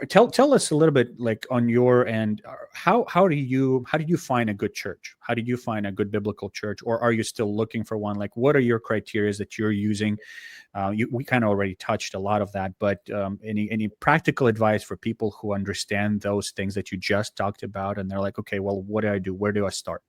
tell us a little bit like on your end, how did you find a good church? How did you find a good biblical church, or are you still looking for one? Like, what are your criteria that you're using? We kind of already touched a lot of that, but any practical advice for people who understand those things that you just talked about, and they're like, okay, well, what do I do? Where do I start?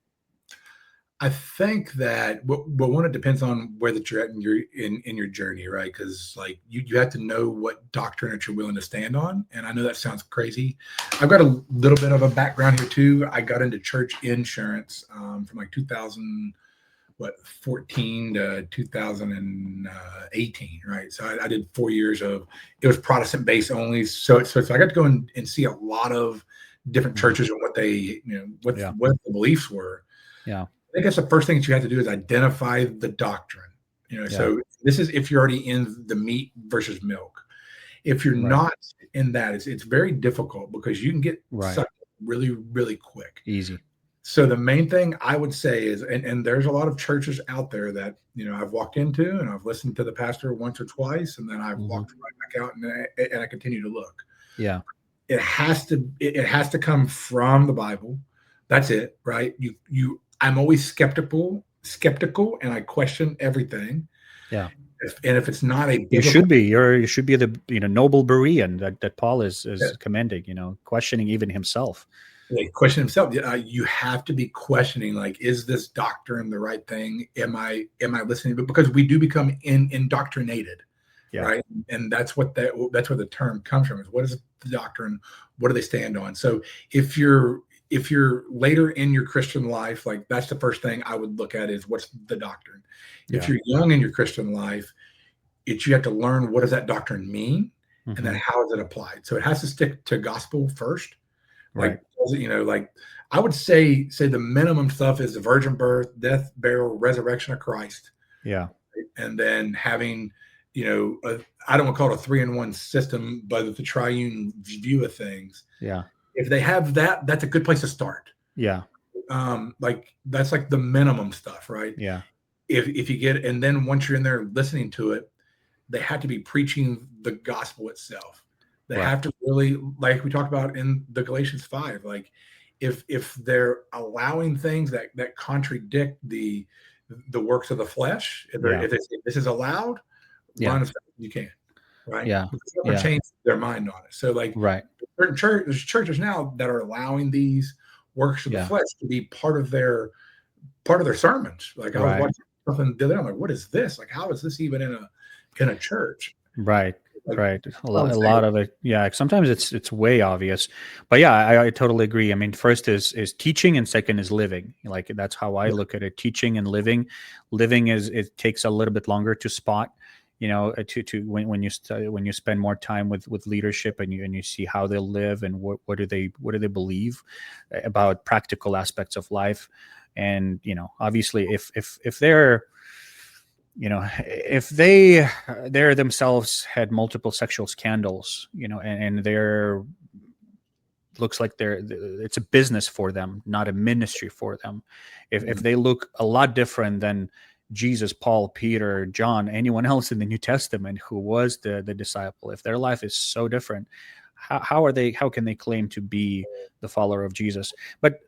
I think that one, it depends on where that you're at in your journey, right? Because like you have to know what doctrine that you're willing to stand on. And I know that sounds crazy. I've got a little bit of a background here too. I got into church insurance from like 2014 to 2018, right? So I did 4 years of it was Protestant based only. So I got to go and see a lot of different churches and what they what the beliefs were. Yeah. I think that's the first thing that you have to do is identify the doctrine. So this is if you're already in the meat versus milk. If you're not in that, it's very difficult because you can get sucked really, really quick. Easy. So the main thing I would say is, and there's a lot of churches out there that I've walked into and I've listened to the pastor once or twice, and then I've walked right back out and I continue to look. Yeah, it has to come from the Bible. That's it, right? I'm always skeptical, and I question everything. Yeah. If it's not a biblical, you should be the noble Berean that Paul is commending, questioning even himself. Question himself. You have to be questioning, like, is this doctrine the right thing? Am I listening? But because we do become indoctrinated, right? And that's where the term comes from. Is what is the doctrine? What do they stand on? So if you're later in your Christian life, like that's the first thing I would look at is what's the doctrine. If you're young in your Christian life, you have to learn what does that doctrine mean, and then how is it applied. So it has to stick to gospel first. Like, like I would say the minimum stuff is the virgin birth, death, burial, resurrection of Christ. Yeah. And then having, I don't want to call it a 3-in-1 system, but the triune view of things. Yeah. If they have that, that's a good place to start. Yeah. Like that's like the minimum stuff, right? Yeah. If you get, and then once you're in there listening to it, they have to be preaching the gospel itself. They have to really, like we talked about in the Galatians 5, like if they're allowing things that contradict the works of the flesh, if this is allowed, run as fast as you can, right? Yeah. Because they're gonna change their mind on it. So like certain there's churches now that are allowing these works of the flesh to be part of their sermons. Like I was watching something the other day, I'm like, what is this? Like, how is this even in a church? Right. Right. A lot of it. Yeah. Sometimes it's way obvious, but yeah, I totally agree. I mean, first is teaching and second is living. Like that's how I look at it. Teaching and living. Living it takes a little bit longer to spot, when you spend more time with leadership and you see how they live and what do they believe about practical aspects of life. And, obviously if they're, if they're themselves had multiple sexual scandals, and they're looks like it's a business for them, not a ministry for them. If they look a lot different than Jesus, Paul, Peter, John, anyone else in the New Testament who was the disciple, if their life is so different, how can they claim to be the follower of Jesus? But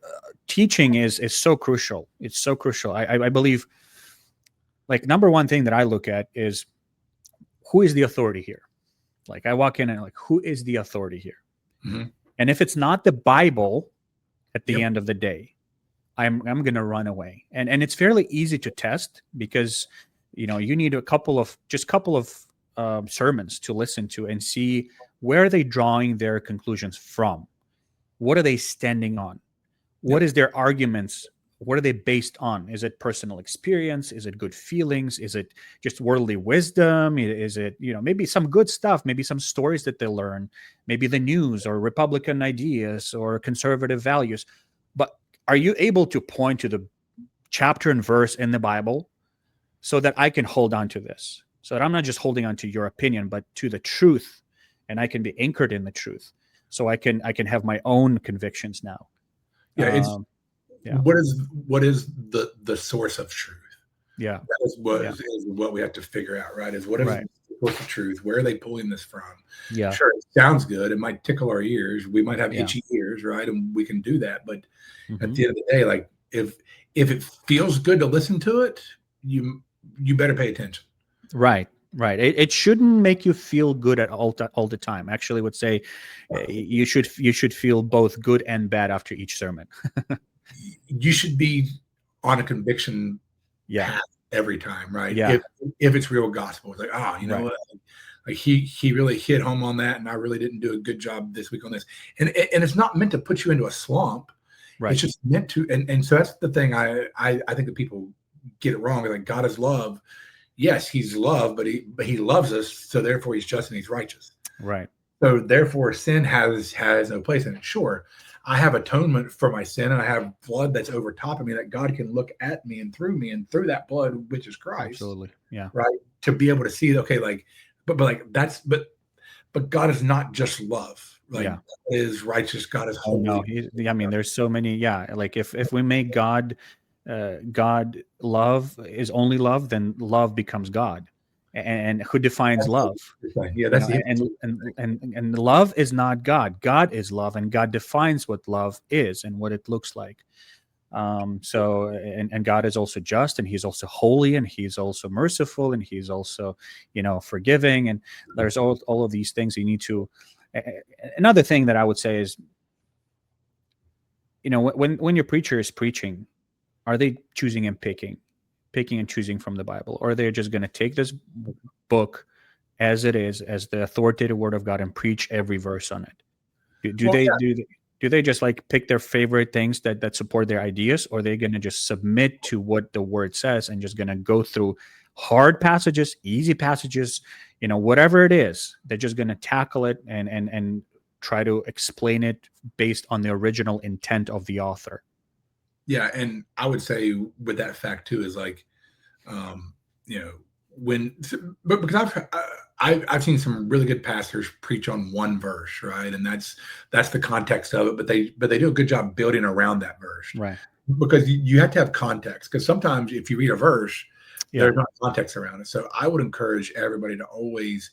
teaching is so crucial. It's so crucial. I believe, like, number one thing that I look at is who is the authority here? Like I walk in and like, who is the authority here? Mm-hmm. And if it's not the Bible at the end of the day, I'm going to run away. And it's fairly easy to test because, you need a couple of sermons to listen to and see where are they drawing their conclusions from? What are they standing on? What is their arguments? What are they based on? Is it personal experience? Is it good feelings? Is it just worldly wisdom? Is it, maybe some good stuff, maybe some stories that they learn, maybe the news or Republican ideas or conservative values. But are you able to point to the chapter and verse in the Bible so that I can hold on to this? So that I'm not just holding on to your opinion, but to the truth, and I can be anchored in the truth. So I can have my own convictions now. Yeah, what is the source of truth? Yeah, that is what we have to figure out, right? Is what is the source of truth? Where are they pulling this from? Yeah, sure, it sounds good. It might tickle our ears. We might have itchy ears, right? And we can do that. But at the end of the day, like if it feels good to listen to it, you better pay attention. Right. It shouldn't make you feel good at all the time. Actually, I would say you should feel both good and bad after each sermon. You should be on a conviction path every time, right? Yeah. If it's real gospel, it's like, what? Like he really hit home on that, and I really didn't do a good job this week on this. And it's not meant to put you into a slump. Right. It's just meant to, and so that's the thing I think that people get it wrong. Like, God is love. Yes, he's love, but he loves us, so therefore he's just and he's righteous. Right. So therefore sin has no place in it. Sure, I have atonement for my sin, and I have blood that's over top of me that God can look at me and through that blood, which is Christ. Absolutely. Yeah. Right. To be able to see, okay, like, but God is not just love. Like, God is righteous. God is holy. No, there's so many. Yeah. Like if we make God love is only love, then love becomes God. And who defines love? Yeah, that's and love is not God. God is love, and God defines what love is and what it looks like. So God is also just, and he's also holy, and he's also merciful, and he's also, forgiving, and there's all of these things you need to. Another thing that I would say is, when your preacher is preaching, are they choosing and picking and choosing from the Bible, or are they just going to take this book as it is, as the authoritative word of God, and preach every verse on it? Do they just like pick their favorite things that support their ideas, or are they going to just submit to what the word says and just going to go through hard passages, easy passages, whatever it is, they're just going to tackle it and try to explain it based on the original intent of the author? Yeah, and I would say with that fact too is like, because I've seen some really good pastors preach on one verse, right, and that's the context of it, but they do a good job building around that verse, right? Because you have to have context, because sometimes if you read a verse, there's not context around it. So I would encourage everybody to always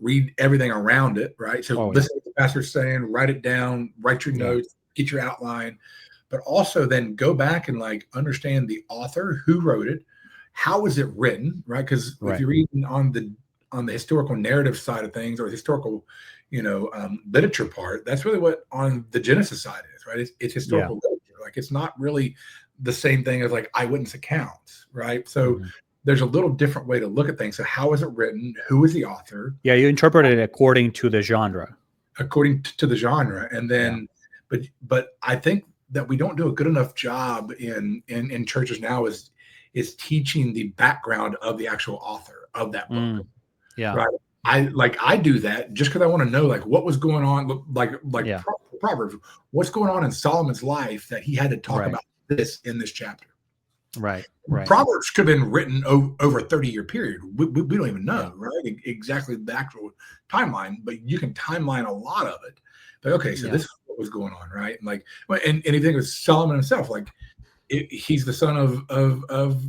read everything around it, right? So listen to what the pastor's saying, write it down, write your notes. get your outline, but also then go back and like understand the author, who wrote it, how was it written, right? Because if you're reading on the historical narrative side of things, or historical, literature part, that's really what on the Genesis side is, right? It's historical literature. Like, it's not really the same thing as like eyewitness accounts, right? So there's a little different way to look at things. So how is it written? Who is the author? Yeah, you interpret it according to the genre. According to the genre. And then, but I think that we don't do a good enough job in churches now is teaching the background of the actual author of that book. Right. I do that just because I want to know like what was going on, like Proverbs, what's going on in Solomon's life that he had to talk about this in this chapter. Right. Proverbs could have been written over a 30-year period. We don't even know, right? Exactly the actual timeline, but you can timeline a lot of it. But okay, so this is what was going on, right? And like, and if you think of Solomon himself, like he's the son of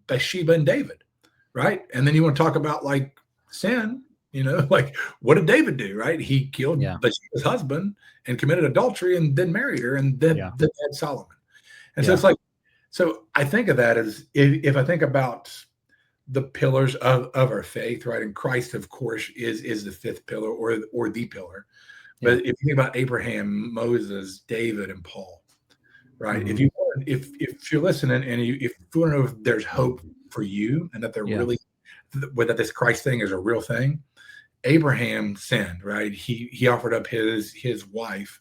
Bathsheba and David, right? And then you want to talk about like sin, like what did David do, right? He killed Bathsheba's husband and committed adultery and then married her, and then had Solomon. And so it's like, so I think of that as if I think about the pillars of our faith, right? And Christ, of course, is the fifth pillar or the pillar. But if you think about Abraham, Moses, David, and Paul, right? If you're listening and if you want to know if there's hope for you and that they're really, that this Christ thing is a real thing, Abraham sinned, right? He offered up his wife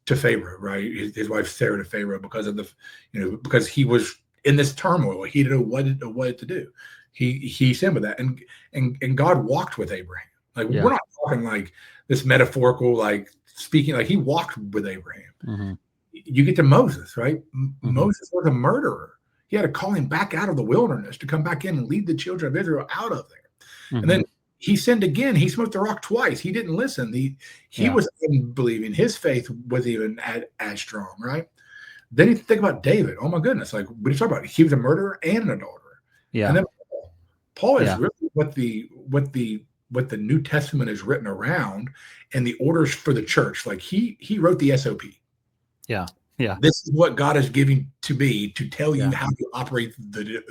to Pharaoh, right? His wife Sarah to Pharaoh because of because he was in this turmoil. He didn't know what to do. He sinned with that, and God walked with Abraham. Like we're not talking like this metaphorical, like speaking, like he walked with Abraham. You get to Moses, right? Moses was a murderer. He had to call him back out of the wilderness to come back in and lead the children of Israel out of there. And then he sinned again. He smote the rock twice. He didn't listen. He was unbelieving. His faith wasn't even as strong, right? Then you think about David. Oh my goodness! Like what are you talking about? He was a murderer and an adulterer. Yeah. And then Paul is really what the New Testament is written around, and the orders for the church. Like he wrote the SOP. Yeah. This is what God is giving to me to tell you how to operate the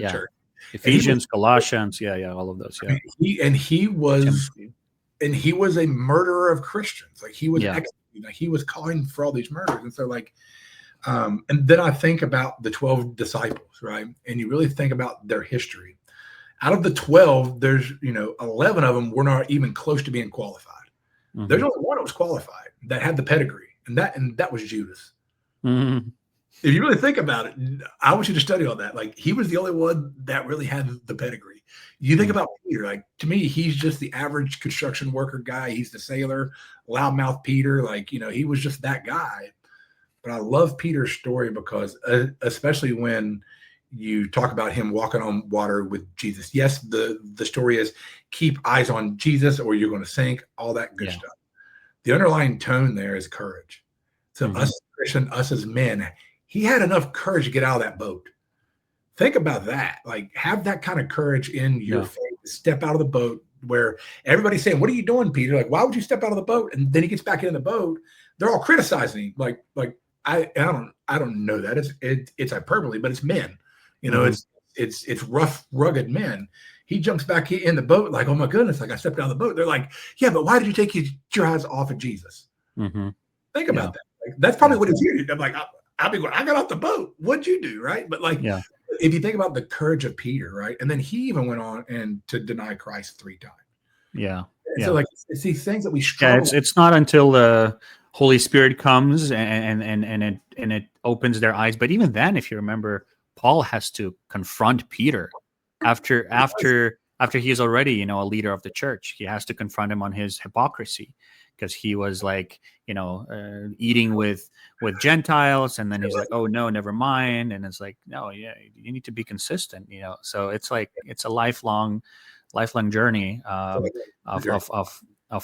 church. Ephesians, Galatians, all of those. Yeah. He was a murderer of Christians. Like he was executing, like he was calling for all these murders. And so like, and then I think about the 12 disciples, right? And you really think about their history. Out of the 12, there's 11 of them were not even close to being qualified. There's only one that was qualified that had the pedigree, and that was Judas. If you really think about it, I want you to study all that. Like he was the only one that really had the pedigree. You think about Peter, like to me, he's just the average construction worker guy. He's the sailor, loudmouth Peter. Like, he was just that guy. But I love Peter's story because especially when you talk about him walking on water with Jesus. Yes, the story is keep eyes on Jesus or you're going to sink, all that good stuff. The underlying tone there is courage. So us Christian, us as men, he had enough courage to get out of that boat. Think about that. Like have that kind of courage in your faith. Step out of the boat where everybody's saying, "What are you doing, Peter?" Like, why would you step out of the boat? And then he gets back in the boat. They're all criticizing him. Like I don't know that it's hyperbole, but it's men. It's rough, rugged men. He jumps back in the boat like, "Oh my goodness!" Like I stepped out of the boat. They're like, "Yeah, but why did you take your eyes off of Jesus?" Think about that. Like, that's probably what it's here. I'm like, I got off the boat. What'd you do, right? But like, if you think about the courage of Peter, right, and then he even went on and to deny Christ 3 times. So like, it's these things that we struggle. It's not until the Holy Spirit comes and it opens their eyes. But even then, if you remember, Paul has to confront Peter after he's already a leader of the church. He has to confront him on his hypocrisy because he was like eating with Gentiles, and then he's like, "Oh no, never mind." And it's like, "No, you need to be consistent." So it's like it's a lifelong journey of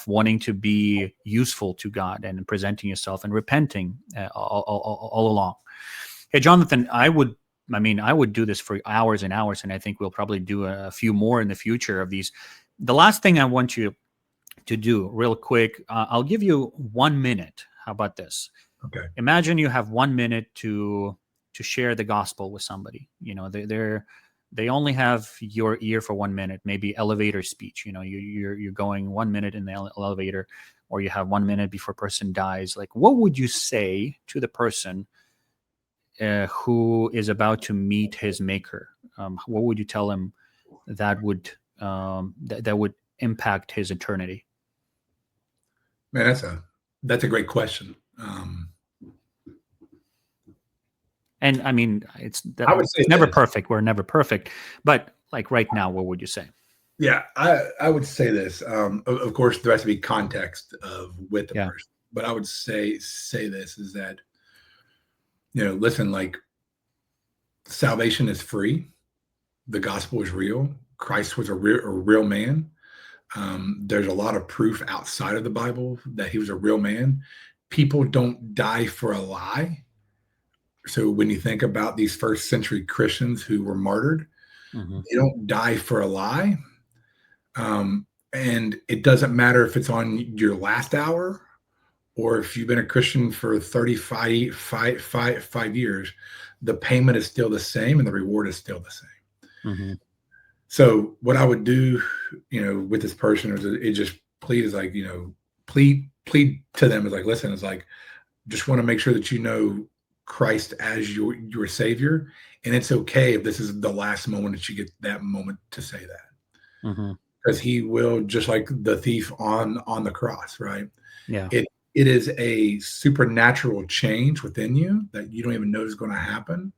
wanting to be useful to God and presenting yourself and repenting all along. Hey, Jonathan, I would do this for hours and hours, and I think we'll probably do a few more in the future of these. The last thing I want you to do real quick, I'll give you 1 minute. How about this? Okay. Imagine you have 1 minute to share the gospel with somebody. They only have your ear for 1 minute, maybe elevator speech. You're going 1 minute in the elevator, or you have 1 minute before a person dies. Like, what would you say to the person who is about to meet his maker? What would you tell him that would that would impact his eternity? Man, that's a great question. And I mean, it's say never this. perfect. We're never perfect, but like right now, what would you say? Yeah, I would say this. Of course, there has to be context with the person, but I would say this is that, listen, like, salvation is free. The gospel is real. Christ was a real man. There's a lot of proof outside of the Bible that he was a real man. People don't die for a lie. So when you think about these first century Christians who were martyred, they don't die for a lie. And it doesn't matter if it's on your last hour or if you've been a Christian for 35 years, the payment is still the same and the reward is still the same. So what I would do, with this person is it just plead to them is like, listen, it's like, just want to make sure that you know Christ as your savior. And it's okay if this is the last moment that you get that moment to say that. Because he will, just like the thief on the cross, right? Yeah. It is a supernatural change within you that you don't even know is going to happen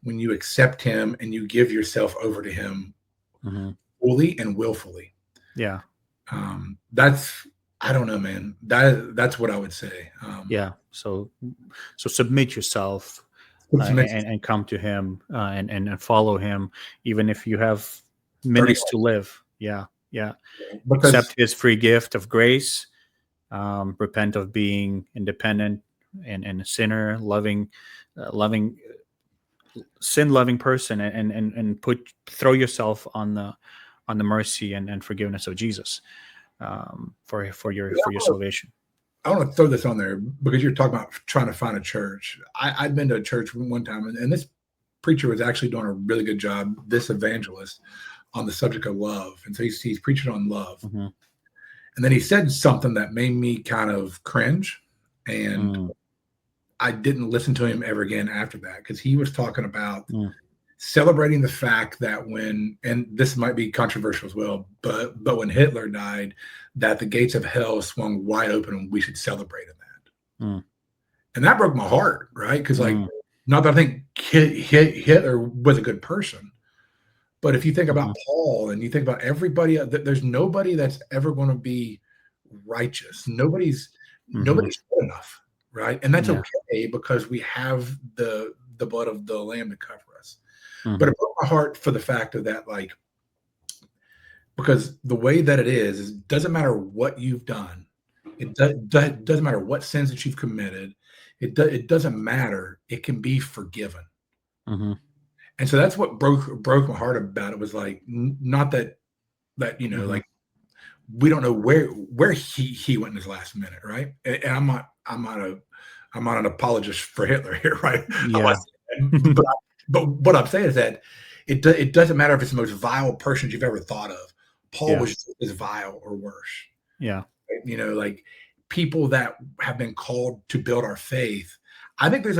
when you accept him and you give yourself over to him fully and willfully. Yeah. I don't know, man. That's what I would say. Yeah. So submit yourself and come to him and follow him, even if you have minutes to live. Yeah. Yeah. Because accept his free gift of grace. Repent of being independent and a sinner, loving sin-loving person, and throw yourself on the mercy and forgiveness of Jesus for your salvation. I want to throw this on there because you're talking about trying to find a church. I'd been to a church one time, and this preacher was actually doing a really good job, this evangelist, on the subject of love. And so he's preaching on love. And then he said something that made me kind of cringe. And I didn't listen to him ever again after that, because he was talking about celebrating the fact that and this might be controversial as well, but when Hitler died, that the gates of hell swung wide open and we should celebrate in that. And that broke my heart, right? Because not that I think Hitler was a good person, but if you think about Paul and you think about everybody, there's nobody that's ever going to be righteous. Nobody's good enough, right? And that's okay, because we have the blood of the Lamb to cover us. But it broke my heart for the fact of that, like, because the way that it is doesn't matter what you've done. It doesn't matter what sins that you've committed. It doesn't matter. It can be forgiven. And so that's what broke my heart about it, was like, not that like, we don't know where he went in his last minute, right? And I'm not an apologist for Hitler here, right? Yeah. But what I'm saying is that it doesn't matter if it's the most vile person you've ever thought of. Paul was just as vile or worse. Yeah. Right? Like, people that have been called to build our faith. I think there's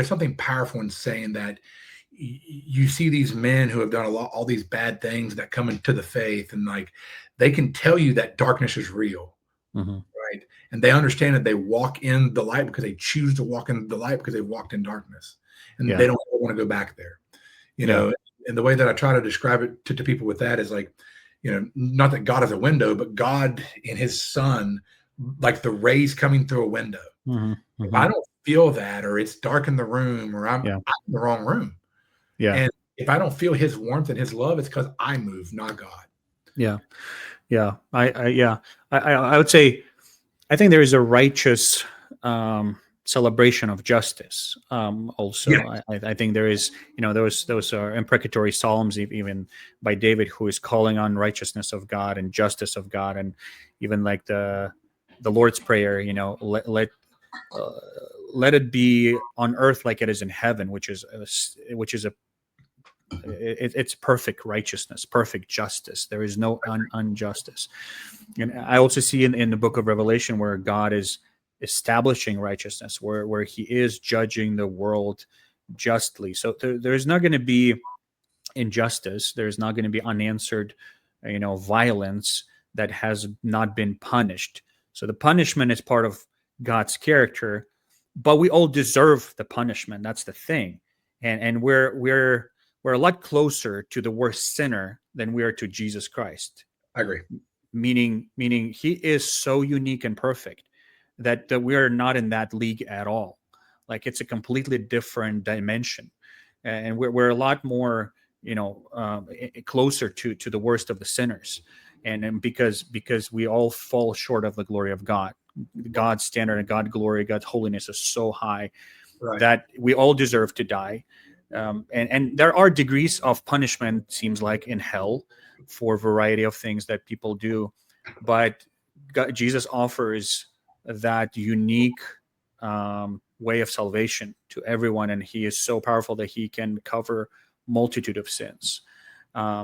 something powerful in saying that you see these men who have done all these bad things that come into the faith, and like, they can tell you that darkness is real, right? And they understand that they walk in the light because they choose to walk in the light because they walked in darkness, and they don't want to go back there, know. And the way that I try to describe it to people with that is like, not that God is a window, but God in His Son, like the rays coming through a window. If I don't feel that, or it's dark in the room, or I'm in the wrong room. And if I don't feel His warmth and His love, it's because I move, not God. Yeah. I would say, I think there is a righteous celebration of justice. Also, I think there is, those are imprecatory psalms, even by David, who is calling on righteousness of God and justice of God, and even like the Lord's Prayer. let it be on earth like it is in heaven, which is it's perfect righteousness, perfect justice. There is no injustice. And I also see in the book of Revelation where God is establishing righteousness, where he is judging the world justly. So there's not going to be injustice. There's not going to be unanswered, violence that has not been punished. So the punishment is part of God's character, but we all deserve the punishment. That's the thing. And we're a lot closer to the worst sinner than we are to Jesus Christ. I agree. Meaning he is so unique and perfect that we are not in that league at all. Like, it's a completely different dimension, and we're a lot more, closer to the worst of the sinners, and because we all fall short of the glory of God. God's standard and God's glory, God's holiness is so high that we all deserve to die. And there are degrees of punishment, seems like, in hell for a variety of things that people do, but Jesus offers that unique way of salvation to everyone, and he is so powerful that he can cover multitude of sins.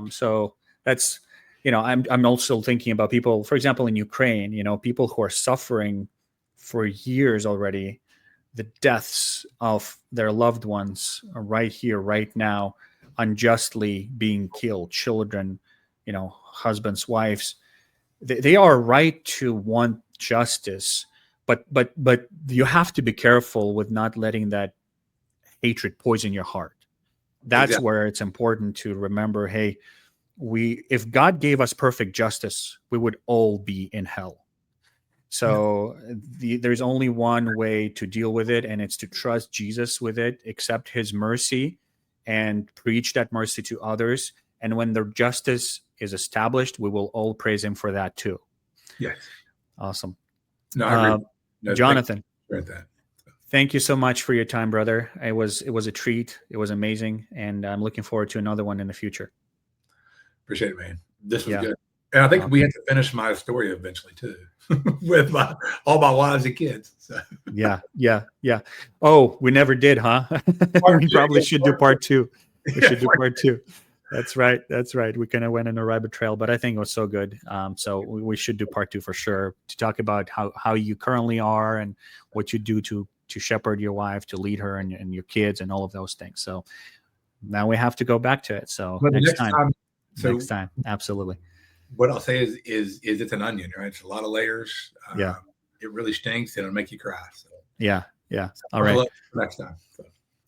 So that's, I'm also thinking about people, for example, in Ukraine, people who are suffering for years already, the deaths of their loved ones are right here, right now, unjustly being killed, children, husbands, wives. They are right to want justice, but you have to be careful with not letting that hatred poison your heart. That's where it's important to remember, hey, if God gave us perfect justice, we would all be in hell. So there's only one way to deal with it, and it's to trust Jesus with it, accept his mercy, and preach that mercy to others. And when the justice is established, we will all praise him for that too. Yes. Awesome. No, I agree. Jonathan, thank you so much for your time, brother. It was a treat. It was amazing. And I'm looking forward to another one in the future. Appreciate it, man. This was good. And I think we had to finish my story eventually too, with all my wives and kids. So. Yeah. Oh, we never did, huh? We probably should do part two. We should do part two. That's right. We kind of went on a rabbit trail, but I think it was so good. So we should do part two for sure, to talk about how you currently are and what you do to shepherd your wife, to lead her and your kids and all of those things. So now we have to go back to it. So next time, absolutely. What I'll say is it's an onion, right? It's a lot of layers. It really stinks and it'll make you cry. So. Yeah. All right. Next time. So.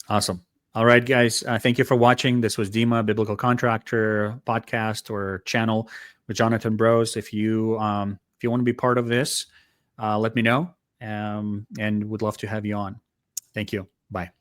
Awesome. All right, guys. Thank you for watching. This was Dima, Biblical Contractor podcast or channel with Jonathon Broce. If you want to be part of this, let me know, and would love to have you on. Thank you. Bye.